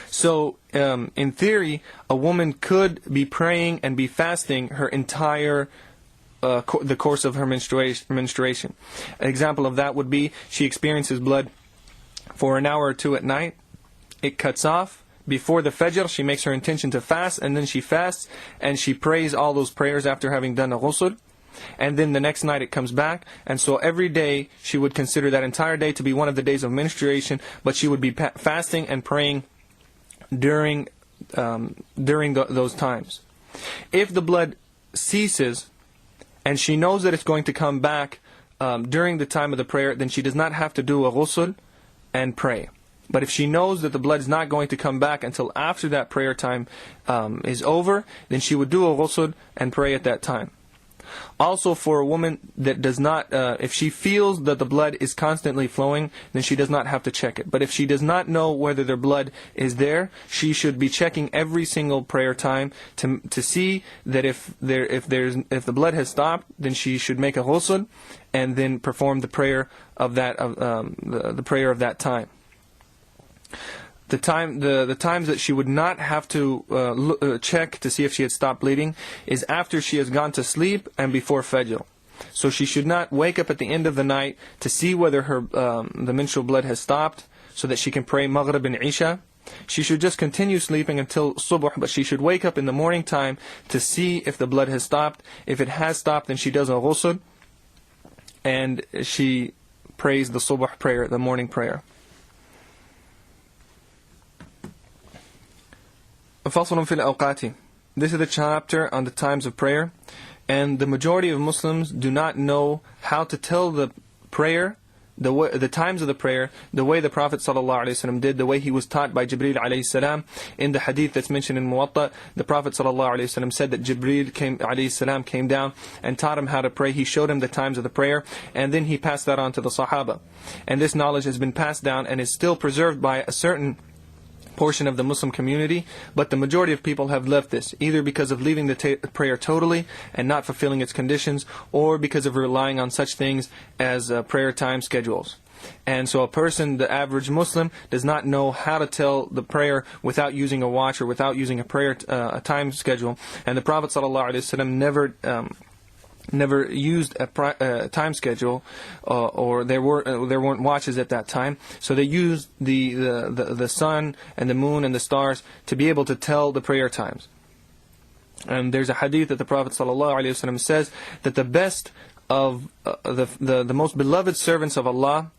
So in theory, a woman could be praying and be fasting her entire the course of her menstruation. An example of that would be she experiences blood for an hour or two at night. It cuts off. Before the Fajr, she makes her intention to fast, and then she fasts, and she prays all those prayers after having done a ghusl. And then the next night it comes back, and so every day she would consider that entire day to be one of the days of menstruation, but she would be fasting and praying during those times. If the blood ceases, and she knows that it's going to come back during the time of the prayer, then she does not have to do a ghusl and pray. But if she knows that the blood is not going to come back until after that prayer time is over, then she would do a ghusl and pray at that time. Also, for a woman that does not, if she feels that the blood is constantly flowing, then she does not have to check it. But if she does not know whether their blood is there, she should be checking every single prayer time to see that if the blood has stopped, then she should make a ghusl and then perform the prayer of that the prayer of that time. The times that she would not have to check to see if she had stopped bleeding is after she has gone to sleep and before Fajr. So she should not wake up at the end of the night to see whether her the menstrual blood has stopped, so that she can pray Maghrib and Isha. She should just continue sleeping until Subh, but she should wake up in the morning time to see if the blood has stopped. If it has stopped, then she does a ghusl and she prays the Subh prayer, the morning prayer. فصل في الأوقات. This is the chapter on the times of prayer, and the majority of Muslims do not know how to tell the prayer, the times of the prayer, the way the Prophet ﷺ did, the way he was taught by Jibreel alayhi salam. In the hadith that's mentioned in Muwatta, the Prophet ﷺ said that Jibreel came down and taught him how to pray. He showed him the times of the prayer, and then he passed that on to the Sahaba. And this knowledge has been passed down and is still preserved by a certain portion of the Muslim community, but the majority of people have left this, either because of leaving the prayer totally and not fulfilling its conditions, or because of relying on such things as prayer time schedules. And so a person, the average Muslim, does not know how to tell the prayer without using a watch or without using a time schedule. And the Prophet ﷺ never used a time schedule, or there weren't watches at that time. So they used the sun and the moon and the stars to be able to tell the prayer times. And there's a hadith that the Prophet ﷺ says that the best of the most beloved servants of Allah,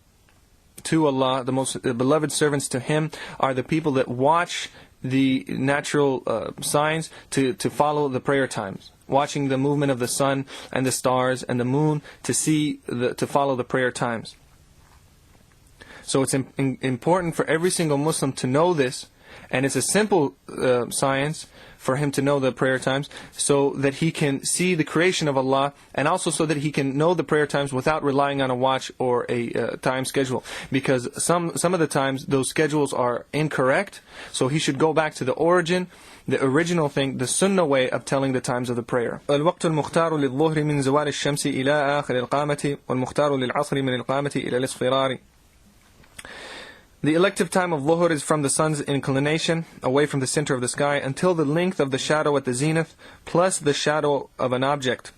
to Allah, the most beloved servants to Him, are the people that watch the natural signs to follow the prayer times, watching the movement of the sun and the stars and the moon to follow the prayer times. So it's important for every single Muslim to know this, and it's a simple science for him to know the prayer times, so that he can see the creation of Allah, and also so that he can know the prayer times without relying on a watch or a time schedule. Because some of the times those schedules are incorrect, so he should go back to the origin, the original thing, the sunnah way of telling the times of the prayer. الوقت المختار للظهر من زوال الشمس إلى آخر القامة والمختار للعصر من القامة إلى الاصفرار. The elective time of Dhuhr is from the sun's inclination away from the center of the sky until the length of the shadow at the zenith plus the shadow of an object.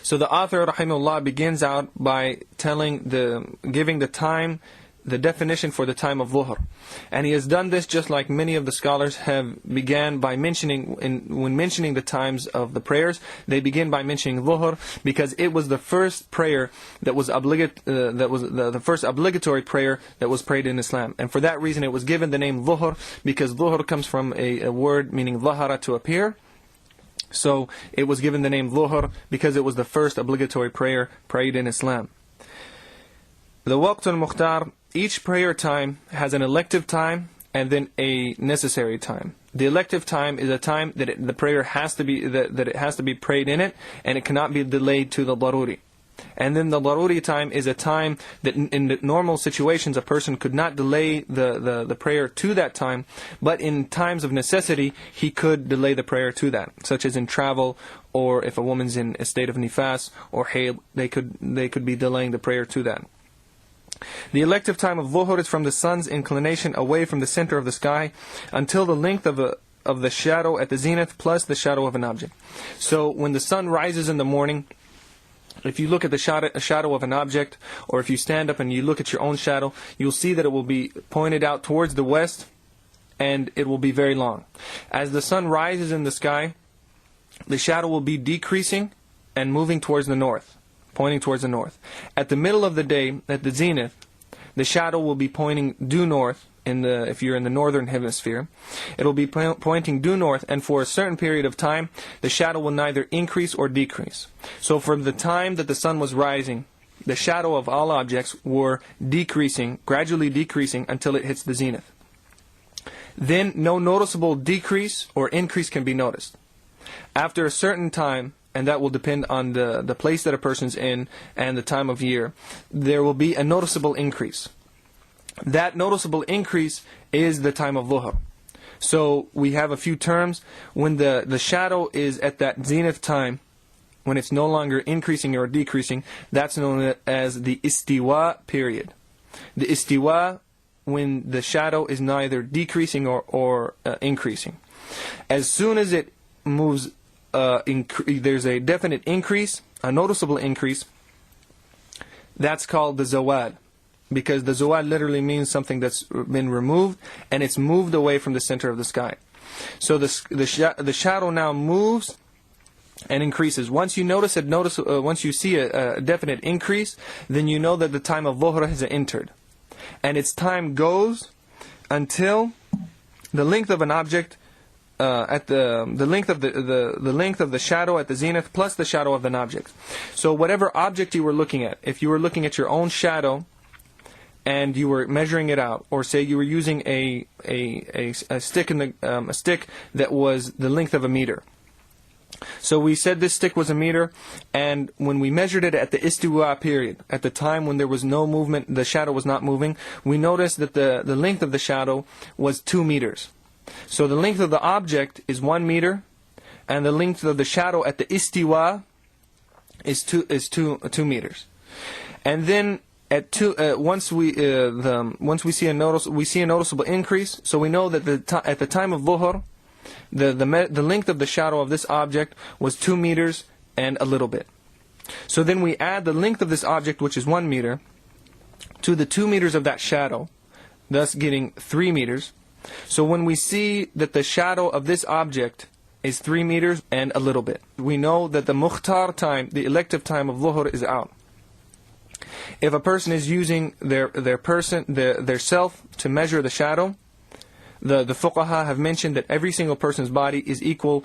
So the author, rahimahullah, begins out by giving the time, the definition for the time of Dhuhr. And he has done this just like many of the scholars have began by mentioning, when mentioning the times of the prayers, they begin by mentioning Dhuhr because it was the first prayer that was the first obligatory prayer that was prayed in Islam. And for that reason it was given the name Dhuhr, because Dhuhr comes from a word meaning dhahara, to appear. So it was given the name Dhuhr because it was the first obligatory prayer prayed in Islam. The Waqt al-Mukhtar, each prayer time has an elective time and then a necessary time. The elective time is a time that the prayer has to be that it has to be prayed in it, and it cannot be delayed to the daruri. And then the daruri time is a time that in the normal situations a person could not delay the prayer to that time, but in times of necessity he could delay the prayer to that, such as in travel, or if a woman's in a state of nifas or hayd, they could be delaying the prayer to that. The elective time of Dhuhr is from the sun's inclination away from the center of the sky until the length of the shadow at the zenith plus the shadow of an object. So when the sun rises in the morning, if you look at the shadow of an object, or if you stand up and you look at your own shadow, you'll see that it will be pointed out towards the west, and it will be very long. As the sun rises in the sky, the shadow will be decreasing and moving towards the north, pointing towards the north. At the middle of the day, at the zenith, the shadow will be pointing due north. If you're in the northern hemisphere, it will be pointing due north, and for a certain period of time, the shadow will neither increase or decrease. So from the time that the sun was rising, the shadow of all objects were decreasing, gradually decreasing until it hits the zenith. Then no noticeable decrease or increase can be noticed. After a certain time, and that will depend on the place that a person's in and the time of year, there will be a noticeable increase. That noticeable increase is the time of Dhuhr. So we have a few terms. When the shadow is at that zenith time, when it's no longer increasing or decreasing, that's known as the istiwa period. The istiwa, when the shadow is neither decreasing or increasing. As soon as it moves, there's a definite increase, a noticeable increase, that's called the zawad. Because the zawad literally means something that's been removed, and it's moved away from the center of the sky. So the shadow now moves and increases. Once you once you see a definite increase, then you know that the time of Dhuhr has entered, and its time goes until the length of an object at the length of the length of the shadow at the zenith plus the shadow of an object. So whatever object you were looking at, if you were looking at your own shadow and you were measuring it out, or say you were using a stick a stick that was the length of a meter. So we said this stick was a meter, and when we measured it at the istiwa period, at the time when there was no movement, the shadow was not moving, we noticed that the length of the shadow was 2 meters. So the length of the object is 1 meter, and the length of the shadow at the istiwa is 2 meters. And then at two, once we see a noticeable increase. So we know that at the time of Dhuhr, the length of the shadow of this object was 2 meters and a little bit. So then we add the length of this object, which is 1 meter, to the 2 meters of that shadow, thus getting 3 meters. So when we see that the shadow of this object is 3 meters and a little bit, we know that the mukhtar time, the elective time of Dhuhr, is out. If a person is using their self to measure the shadow, the fuqaha have mentioned that every single person's body is equal,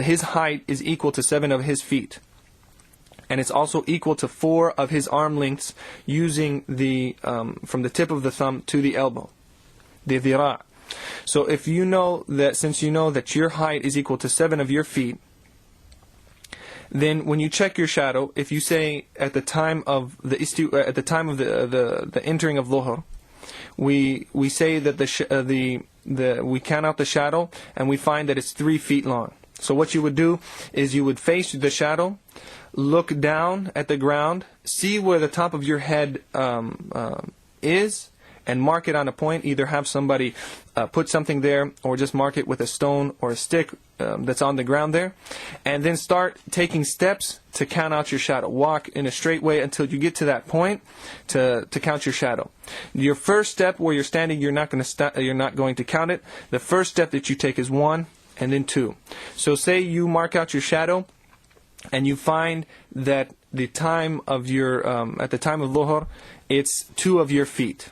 his height is equal to 7 of his feet. And it's also equal to 4 of his arm lengths, using from the tip of the thumb to the elbow, the dhira'. So if you know that, since you know that your height is equal to 7 of your feet, then when you check your shadow, if you say at the time of the entering of Dhuhr, we say that we count out the shadow and we find that it's 3 feet long. So what you would do is you would face the shadow, look down at the ground, see where the top of your head is, and mark it on a point. Either have somebody put something there, or just mark it with a stone or a stick that's on the ground there, and then start taking steps to count out your shadow. Walk in a straight way until you get to that point to count your shadow. Your first step, where you're standing, you're not going to count it. The first step that you take is 1, and then 2. So say you mark out your shadow, and you find that the time of your at the time of Dhuhr, it's 2 of your feet.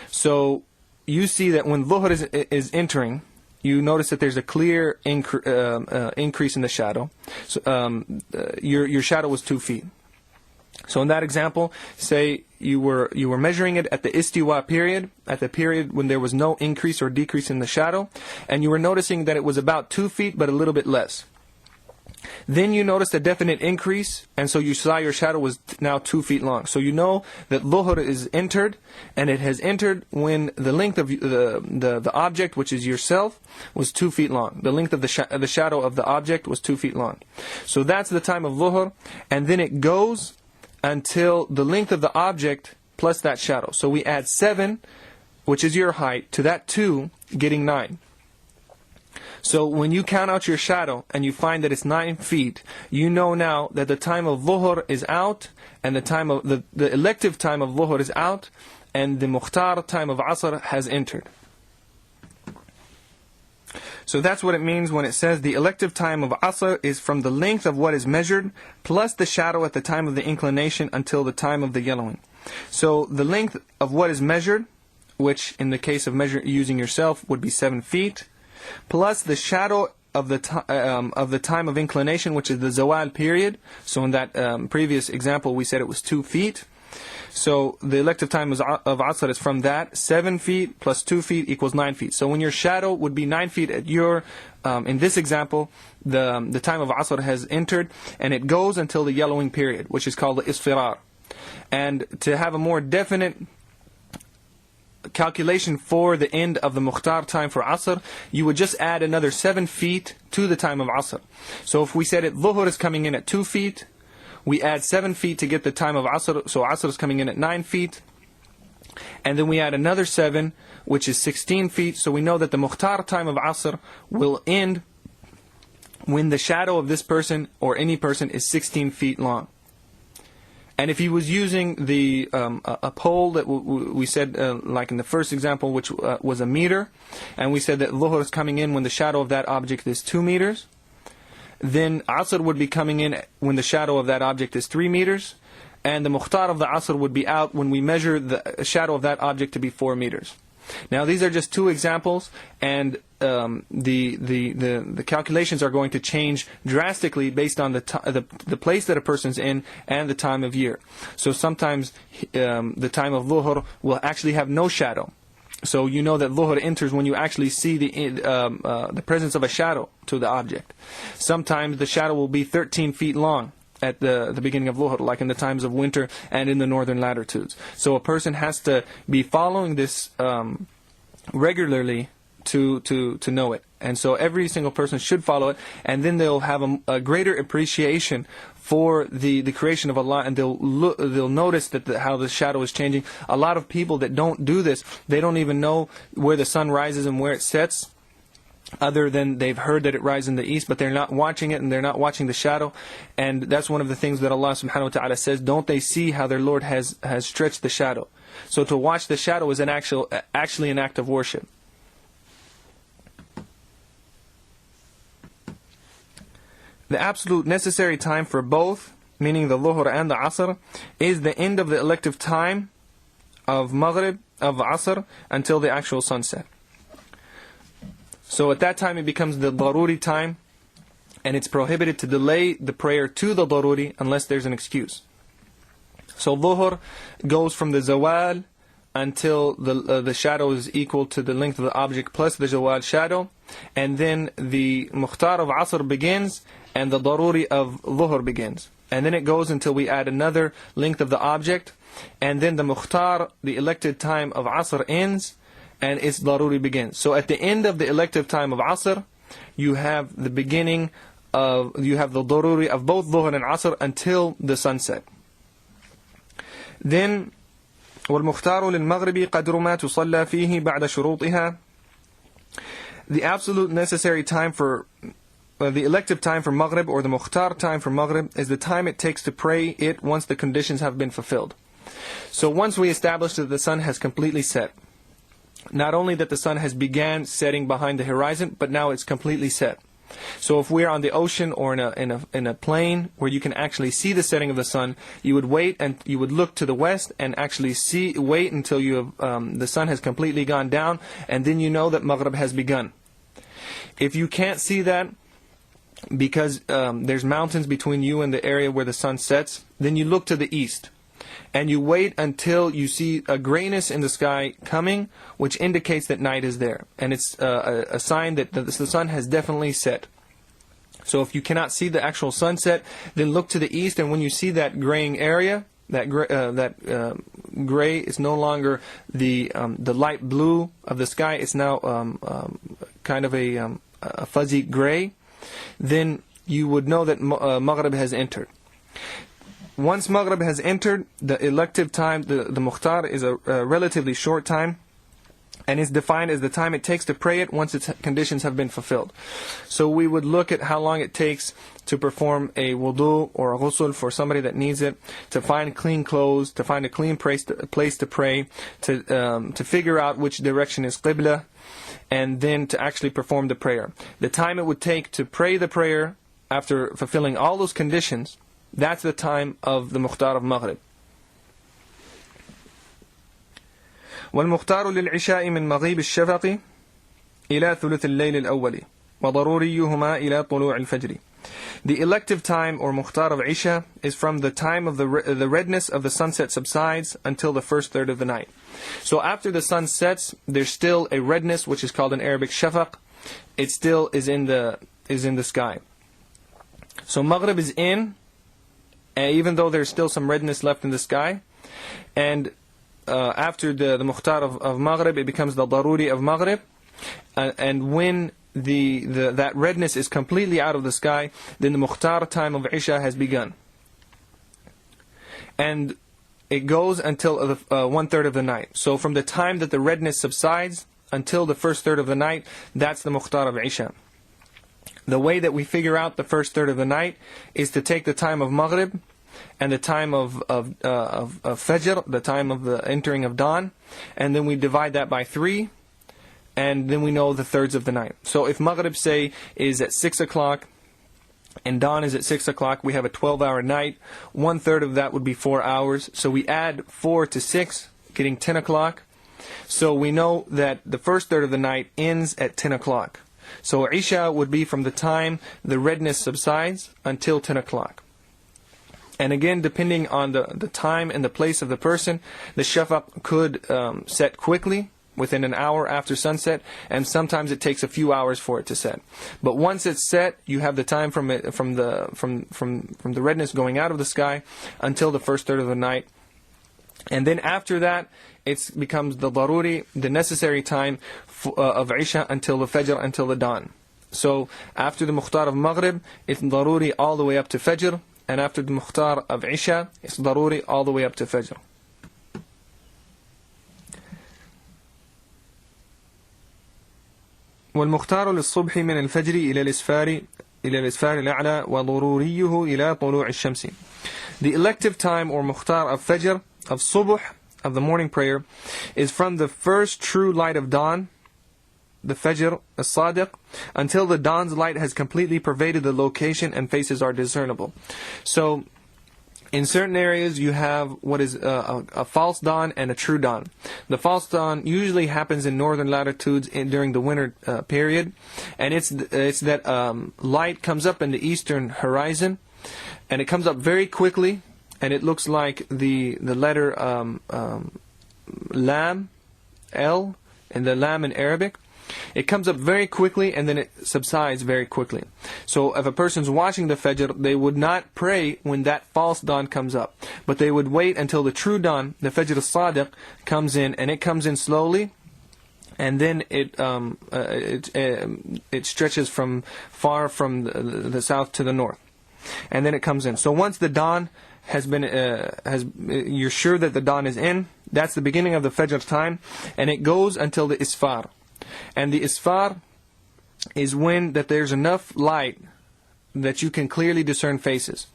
So you see that when Dhuhr is entering, you notice that there's a clear increase in the shadow. So, your shadow was 2 feet. So in that example, say you were measuring it at the istiwa period, at the period when there was no increase or decrease in the shadow, and you were noticing that it was about 2 feet but a little bit less. Then you noticed a definite increase, and so you saw your shadow was now 2 feet long. So you know that Dhuhr is entered, and it has entered when the length of the object, which is yourself, was 2 feet long. The length of the shadow of the object was 2 feet long. So that's the time of Dhuhr, and then it goes until the length of the object plus that shadow. So we add 7, which is your height, to that 2, getting 9. So when you count out your shadow and you find that it's 9 feet, you know now that the time of Dhuhr is out, and the time of the elective time of Dhuhr is out, and the mukhtar time of Asr has entered. So that's what it means when it says the elective time of Asr is from the length of what is measured plus the shadow at the time of the inclination until the time of the yellowing. So the length of what is measured, which in the case of using yourself would be 7 feet, plus the shadow of the time of inclination, which is the zawal period. So in that previous example, we said it was 2 feet. So the elective time of Asr is from that. 7 feet plus 2 feet equals 9 feet. So when your shadow would be 9 feet at your, in this example, the time of Asr has entered, and it goes until the yellowing period, which is called the isfirar. And to have a more definite calculation for the end of the mukhtar time for Asr, you would just add another 7 feet to the time of Asr. So if we said it, Dhuhr is coming in at 2 feet, we add 7 feet to get the time of Asr, so Asr is coming in at 9 feet, and then we add another 7, which is 16 feet, so we know that the mukhtar time of Asr will end when the shadow of this person or any person is 16 feet long. And if he was using a pole that we said, like in the first example, which was a meter, and we said that Dhuhr is coming in when the shadow of that object is 2 meters, then Asr would be coming in when the shadow of that object is 3 meters, and the mukhtar of the Asr would be out when we measure the shadow of that object to be 4 meters. Now these are just 2 examples, and the calculations are going to change drastically based on the place that a person's in and the time of year. So sometimes the time of Dhuhr will actually have no shadow. So you know that Dhuhr enters when you actually see the presence of a shadow to the object. Sometimes the shadow will be 13 feet long at the beginning of Dhuhr, like in the times of winter and in the northern latitudes. So a person has to be following this regularly, to know it. And so every single person should follow it, and then they'll have a greater appreciation for the creation of Allah, and they'll notice that how the shadow is changing. A lot of people that don't do this, they don't even know where the sun rises and where it sets, other than they've heard that it rises in the east, but they're not watching it, and they're not watching the shadow. And that's one of the things that Allah subhanahu wa ta'ala says, don't they see how their Lord has stretched the shadow? So to watch the shadow is actually an act of worship. The absolute necessary time for both, meaning the Dhuhr and the Asr, is the end of the elective time of Maghrib, of Asr, until the actual sunset. So at that time it becomes the Daruri time, and it's prohibited to delay the prayer to the Daruri unless there's an excuse. So Dhuhr goes from the Zawal until the shadow is equal to the length of the object plus the Zawal shadow, and then the Mukhtar of Asr begins, and the Daruri of Dhuhr begins. And then it goes until we add another length of the object, and then the Mukhtar, the elected time of Asr, ends, and its Daruri begins. So at the end of the elective time of Asr, you have the beginning of, you have the Daruri of both Dhuhr and Asr until the sunset. Then وَالْمُخْتَارُ لِلْمَغْرِبِ قَدْرُ مَا تُصَلَّى فِيهِ بَعْدَ شُرُوطِهَا. The absolute necessary time for the elective time for Maghrib, or the Mukhtar time for Maghrib, is the time it takes to pray it once the conditions have been fulfilled. So once we establish that the sun has completely set, not only that the sun has began setting behind the horizon, but now it's completely set. So if we're on the ocean or in a plain where you can actually see the setting of the sun, you would wait and you would look to the west and actually wait until you have, the sun has completely gone down, and then you know that Maghrib has begun. If you can't see that, because there's mountains between you and the area where the sun sets, then you look to the east. And you wait until you see a grayness in the sky coming, which indicates that night is there. And it's a sign that the sun has definitely set. So if you cannot see the actual sunset, then look to the east, and when you see that graying area, that gray is no longer the light blue of the sky, it's now kind of a fuzzy gray, then you would know that Maghrib has entered. Once Maghrib has entered, the elective time, the Mukhtar, is a relatively short time, and is defined as the time it takes to pray it once its conditions have been fulfilled. So we would look at how long it takes to perform a wudu or a ghusl for somebody that needs it, to find clean clothes, to find a clean place to pray, to figure out which direction is qibla, and then to actually perform the prayer. The time it would take to pray the prayer after fulfilling all those conditions, that's the time of the Mukhtar of Maghrib. وَالْمُخْتَارُ لِلْعِشَاءِ مِنْ مَغِيبِ الشَّفَقِ إِلَى ثُلُثِ اللَّيْلِ الْأَوَّلِ وَضَرُورِيُّهُمَا إِلَى طُلُوعِ الْفَجْرِ. The elective time or Mukhtar of Isha is from the time of the redness of the sunset subsides until the first third of the night. So after the sun sets, there's still a redness, which is called in Arabic shafaq. It still is in the sky. So Maghrib is in, even though there's still some redness left in the sky. And after the Mukhtar of Maghrib, it becomes the Daruri of Maghrib. And when that redness is completely out of the sky, then the Mukhtar time of Isha has begun. And it goes until 1/3 of the night. So from the time that the redness subsides until the first third of the night, that's the Mukhtar of Isha. The way that we figure out the first third of the night is to take the time of Maghrib and the time of Fajr, the time of the entering of dawn, and then we divide that by 3, and then we know the thirds of the night. So if Maghrib, say, is at 6 o'clock and dawn is at 6 o'clock, we have a 12-hour night. 1/3 of that would be 4 hours. So we add 4 to 6, getting 10 o'clock. So we know that the first third of the night ends at 10 o'clock. So Isha would be from the time the redness subsides until 10 o'clock. And again, depending on the time and the place of the person, the shafaq could set quickly, within an hour after sunset, and sometimes it takes a few hours for it to set. But once it's set, you have the time from the redness going out of the sky until the first third of the night, And then after that, it becomes the daruri, the necessary time of Isha until the Fajr, until the dawn. So after the Mukhtar of Maghrib, it's daruri all the way up to Fajr. And after the Mukhtar of Isha, it's daruri all the way up to Fajr. والمختار للصبح من الفجر إلى الإسفار الأعلى وضروريه إلى طلوع الشمس. The elective time or Mukhtar of Fajr, of Subuh, of the morning prayer, is from the first true light of dawn, the Fajr as-Sadiq, until the dawn's light has completely pervaded the location and faces are discernible. So, in certain areas you have what is a false dawn and a true dawn. The false dawn usually happens in northern latitudes during the winter period, and it's that light comes up in the eastern horizon, and it comes up very quickly, and it looks like the letter Lam, L, and the Lam in Arabic. It comes up very quickly and then it subsides very quickly. So if a person's watching the Fajr, they would not pray when that false dawn comes up, but they would wait until the true dawn, the Fajr as-Sadiq, comes in, and it comes in slowly, and then it stretches from far from the south to the north, and then it comes in. So once the dawn has been, you're sure that the dawn is in, that's the beginning of the Fajr time, and it goes until the Isfar. And the Isfar is when that there's enough light that you can clearly discern faces.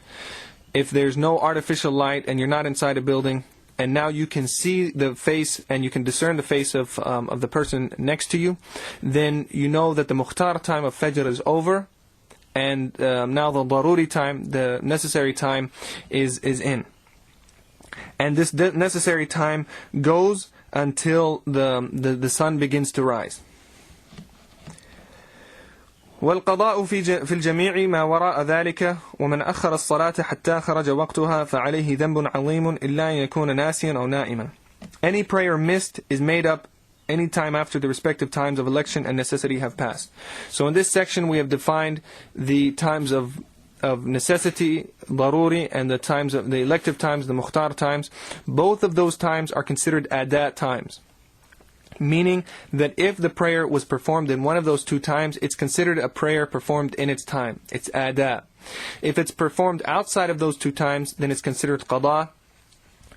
If there's no artificial light and you're not inside a building, and now you can see the face and you can discern the face of the person next to you, then you know that the Mukhtar time of Fajr is over, and now the Daruri time, the necessary time, is in. And this necessary time goes until the sun begins to rise. والقضاء في الجميع ما وراء ذلك ومن أخر الصلاة حتى خرج وقتها فعليه ذنب عظيم إلا أن يكون ناسيا أو نائما. Any prayer missed is made up any time after the respective times of election and necessity have passed. So in this section we have defined the times of necessity, daruri, and the times of the elective times, the mukhtar times. Both of those times are considered adat times, meaning that if the prayer was performed in one of those two times, it's considered a prayer performed in its time. It's adat. If it's performed outside of those two times, then it's considered qada.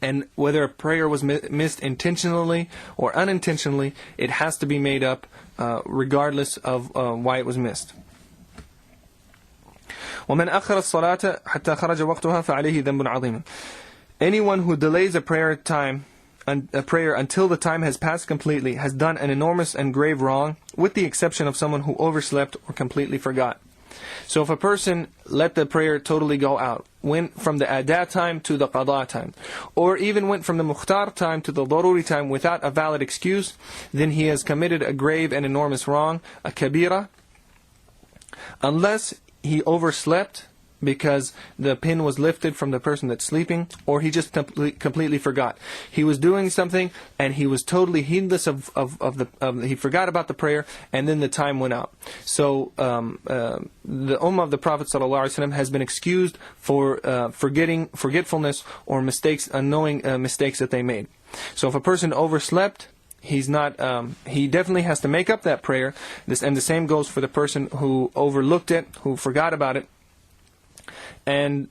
And whether a prayer was missed intentionally or unintentionally, it has to be made up regardless of why it was missed. وَمَنْ أَخَّرَ الصَّلَاةَ حَتَّى خَرَجَ وَقْتُهَا فَعَلَيْهِ ذَنْبٌ عَظِيمٌ. Anyone who delays a prayer until the time has passed completely has done an enormous and grave wrong, with the exception of someone who overslept or completely forgot. So if a person let the prayer totally go out, went from the adat time to the qada time, or even went from the mukhtar time to the daruri time without a valid excuse, then he has committed a grave and enormous wrong, a kabira, unless he overslept because the pin was lifted from the person that's sleeping, or he just completely forgot. He was doing something and he was totally heedless he forgot about the prayer, and then the time went out. So the ummah of the Prophet ﷺ has been excused for forgetfulness or mistakes, unknowing mistakes that they made. So if a person overslept, he's not. He definitely has to make up that prayer. And the same goes for the person who overlooked it, who forgot about it. And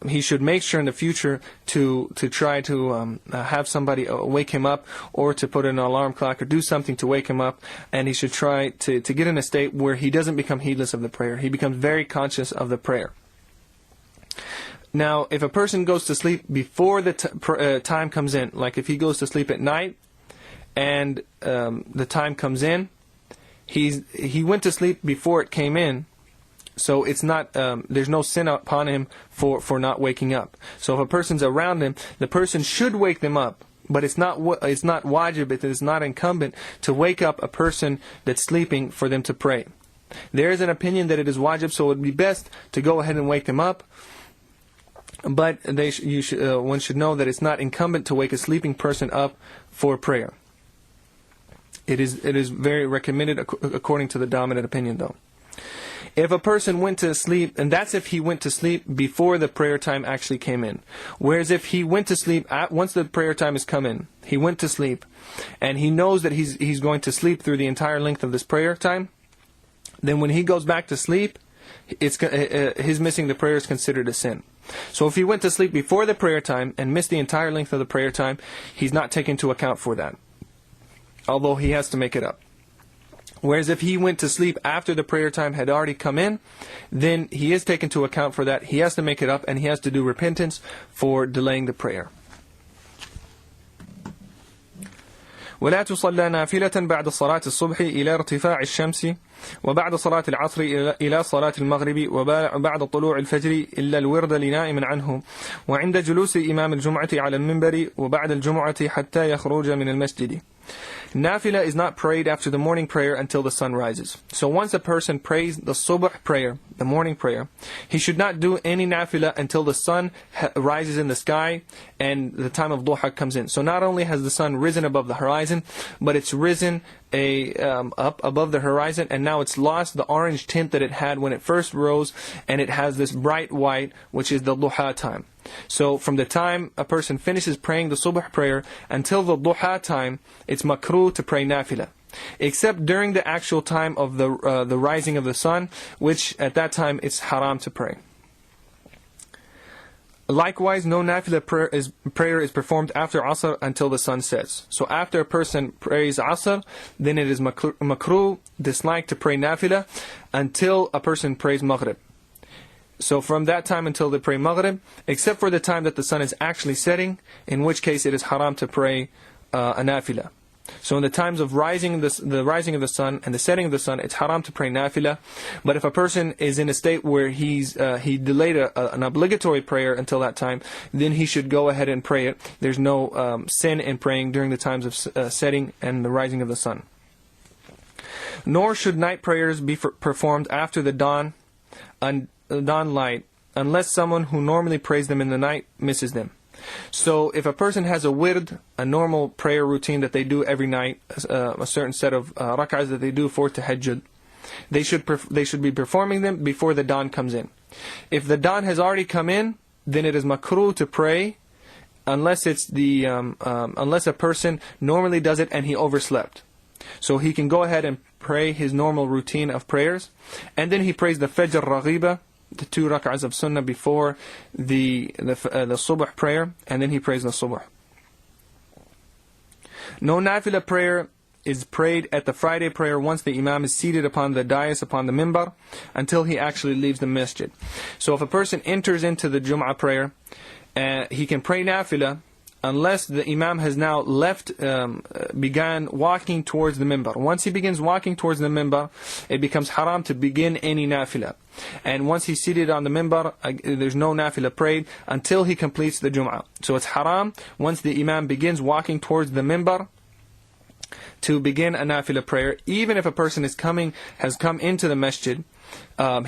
he should make sure in the future to try to have somebody wake him up, or to put an alarm clock or do something to wake him up. And he should try to get in a state where he doesn't become heedless of the prayer. He becomes very conscious of the prayer. Now, if a person goes to sleep before the time comes in, like if he goes to sleep at night and the time comes in, he went to sleep before it came in, so it's not there's no sin upon him for not waking up. So if a person's around him, the person should wake them up, but it's not wajib, it is not incumbent to wake up a person that's sleeping for them to pray. There is an opinion that it is wajib, so it would be best to go ahead and wake them up. But one should know that it's not incumbent to wake a sleeping person up for prayer. It is very recommended according to the dominant opinion, though. If a person went to sleep, and that's if he went to sleep before the prayer time actually came in. Whereas if he went to sleep, once the prayer time has come in, he went to sleep, and he knows that he's going to sleep through the entire length of this prayer time, then when he goes back to sleep, his missing the prayer is considered a sin. So if he went to sleep before the prayer time and missed the entire length of the prayer time, he's not taken into account for that, although he has to make it up. Whereas if he went to sleep after the prayer time had already come in, then he is taken into account for that. He has to make it up, and he has to do repentance for delaying the prayer. ولا تصلى نافلة بعد صلاة الصبح إلى ارتفاع الشمس وبعد صلاة العصر إلى صلاة المغرب وبعد طلوع الفجر إلا الورد لنائم عنه وعند جلوس إمام الجمعة على المنبر وبعد الجمعة حتى يخرج من المسجد. Nafila is not prayed after the morning prayer until the sun rises. So once a person prays the subh prayer, the morning prayer, he should not do any nafila until the sun rises in the sky and the time of duha comes in. So not only has the sun risen above the horizon, but it's risen up above the horizon, and now it's lost the orange tint that it had when it first rose, and it has this bright white, which is the duha time. So from the time a person finishes praying the subh prayer until the duha time, it's makruh to pray nafila, except during the actual time of the rising of the sun, which at that time it's haram to pray. Likewise, no nafila prayer is performed after Asr until the sun sets. So after a person prays Asr, then it is makruh, disliked to pray nafila until a person prays Maghrib. So from that time until they pray Maghrib, except for the time that the sun is actually setting, in which case it is haram to pray a nafila. So in the times of the rising of the sun and the setting of the sun, it's haram to pray nafila. But if a person is in a state where he delayed an obligatory prayer until that time, then he should go ahead and pray it. There's no sin in praying during the times of setting and the rising of the sun. Nor should night prayers be performed after the dawn light, unless someone who normally prays them in the night misses them. So if a person has a wird, a normal prayer routine that they do every night, a certain set of rak'ahs that they do for tahajjud, they should be performing them before the dawn comes in. If the dawn has already come in, then it is makruh to pray, unless a person normally does it and he overslept. So he can go ahead and pray his normal routine of prayers, and then he prays the Fajr Raghiba, the 2 rak'ahs of sunnah before the subh prayer, and then he prays the subh. No nafila prayer is prayed at the Friday prayer once the imam is seated upon the dais, upon the minbar, until he actually leaves the masjid. So if a person enters into the Jum'ah prayer, he can pray nafila unless the imam has now began walking towards the minbar. Once he begins walking towards the minbar, it becomes haram to begin any nafila. And once he's seated on the minbar, there's no nafila prayed until he completes the Jum'ah. So it's haram once the imam begins walking towards the minbar to begin a nafila prayer. Even if a person has come into the masjid,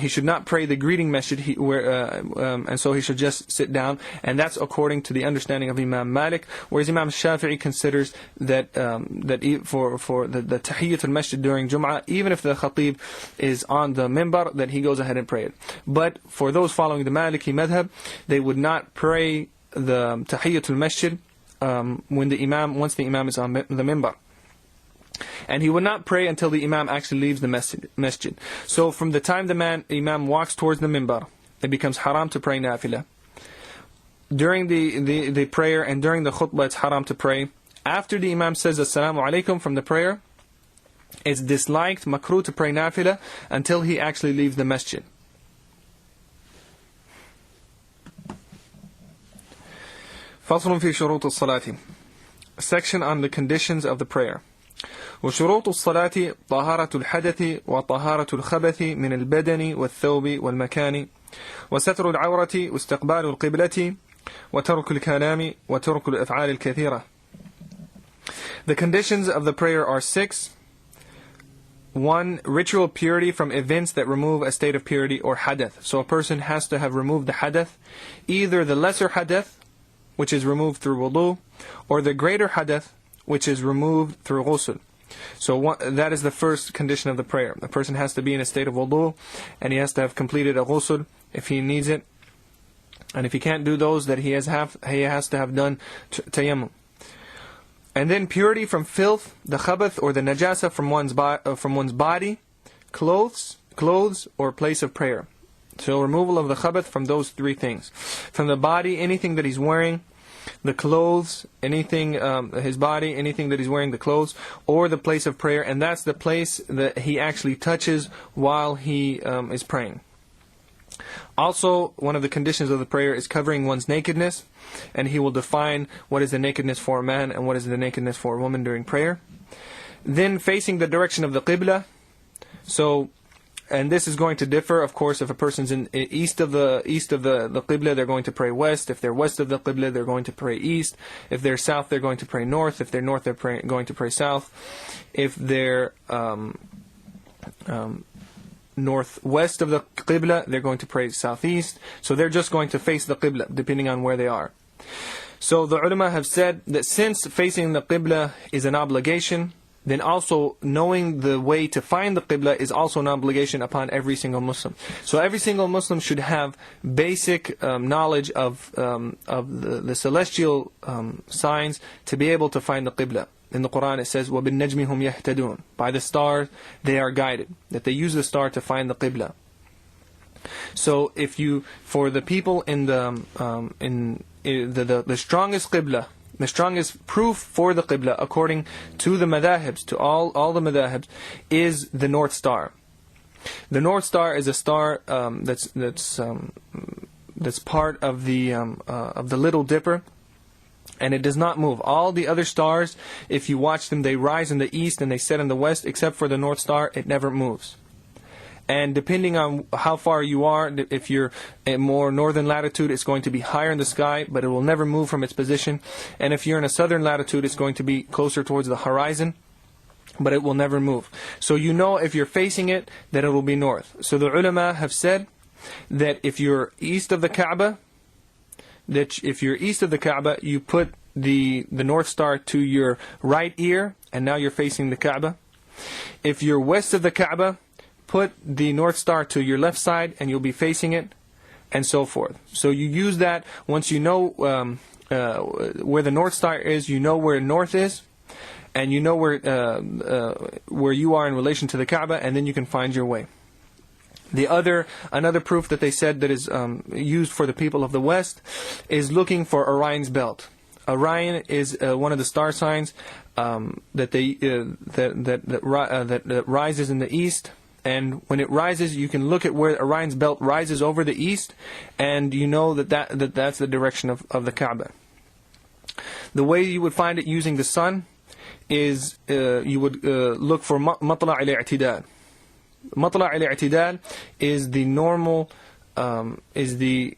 he should not pray the greeting masjid, and so he should just sit down. And that's according to the understanding of Imam Malik, whereas Imam Shafi'i considers that for the tahiyyatul masjid during Jum'ah, even if the khatib is on the minbar, that he goes ahead and pray it. But for those following the Maliki madhab, they would not pray the tahiyyatul masjid once the imam is on the minbar. And he would not pray until the imam actually leaves the masjid. So from the time the imam walks towards the minbar, it becomes haram to pray nafila. During the prayer and during the khutbah, it's haram to pray. After the imam says assalamu alaikum from the prayer, it's disliked, makruh, to pray nafila until he actually leaves the masjid. فصل في شروط الصلاة. Section on the conditions of the prayer. وشروط الصلاة طهارة الحدث وطهارة الخبث من البدن والثوب والمكان وستر العورة واستقبال القبلة وترك الكلام وترك الأفعال الكثيرة. The conditions of the prayer are 6. 1. Ritual purity from events that remove a state of purity or hadath. So a person has to have removed the hadath, either the lesser hadath, which is removed through wudu, or the greater hadath, which is removed through ghusl. So that is the first condition of the prayer. A person has to be in a state of wudu, and he has to have completed a ghusl if he needs it. And if he can't do those, that he has to have done tayammum. And then purity from filth, the khabath or the najasa from one's body, clothes, or place of prayer. So removal of the khabath from those three things. From the body, anything that he's wearing, the clothes, anything, his body, anything that he's wearing, the clothes, or the place of prayer, and that's the place that he actually touches while he is praying. Also, one of the conditions of the prayer is covering one's nakedness, and he will define what is the nakedness for a man and what is the nakedness for a woman during prayer. Then facing the direction of the qibla. So, and this is going to differ, of course, if a person's in east of the qibla, they're going to pray west. If they're west of the qibla, they're going to pray east. If they're south, they're going to pray north. If they're north, they're going to pray south. If they're northwest of the qibla, they're going to pray southeast. So they're just going to face the qibla, depending on where they are. So the ulama have said that since facing the qibla is an obligation, then also knowing the way to find the qibla is also an obligation upon every single Muslim. So every single Muslim should have basic knowledge of the celestial signs to be able to find the qibla. In the Quran it says, وَبِالنَّجْمِ هُمْ يَهْتَدُونَ. By the star they are guided. That they use the star to find the qibla. So for the people in the strongest qibla, the strongest proof for the qibla, according to the madahibs, to all the madahibs, is the North Star. The North Star is a star that's part of the Little Dipper. And it does not move. All the other stars, if you watch them, they rise in the east and they set in the west, except for the North Star, it never moves. And depending on how far you are, if you're in more northern latitude, it's going to be higher in the sky, but it will never move from its position. And if you're in a southern latitude, it's going to be closer towards the horizon, but it will never move. So you know if you're facing it, that it will be north. So the ulama have said that if you're east of the Kaaba, you put the North Star to your right ear, and now you're facing the Kaaba. If you're west of the Kaaba, put the North Star to your left side, and you'll be facing it, and so forth. So you use that once you know where the North Star is, you know where north is, and you know where you are in relation to the Kaaba, and then you can find your way. Another proof that they said that is used for the people of the West is looking for Orion's belt. Orion is one of the star signs that rises in the east, and when it rises, you can look at where Orion's belt rises over the east, and you know that's the direction of the Kaaba. The way you would find it using the sun is you would look for matla' al-i'tidal. Matla' al-i'tidal is the normal, is the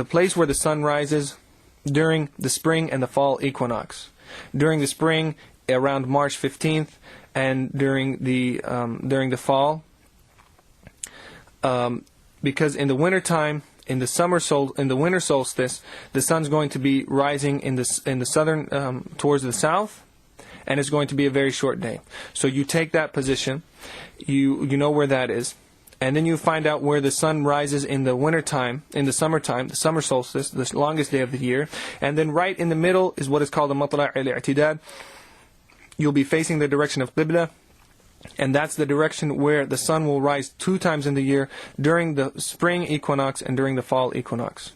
place where the sun rises during the spring and the fall equinox. During the spring, around March 15th, and during the fall, because in the winter time, in the winter solstice, the sun's going to be rising in the southern towards the south, and it's going to be a very short day. So you take that position, you know where that is, and then you find out where the sun rises in the winter time, in the summertime, the summer solstice, the longest day of the year, and then right in the middle is what is called the matla' al-i'tidal. You'll be facing the direction of qibla, and that's the direction where the sun will rise 2 times in the year, during the spring equinox and during the fall equinox.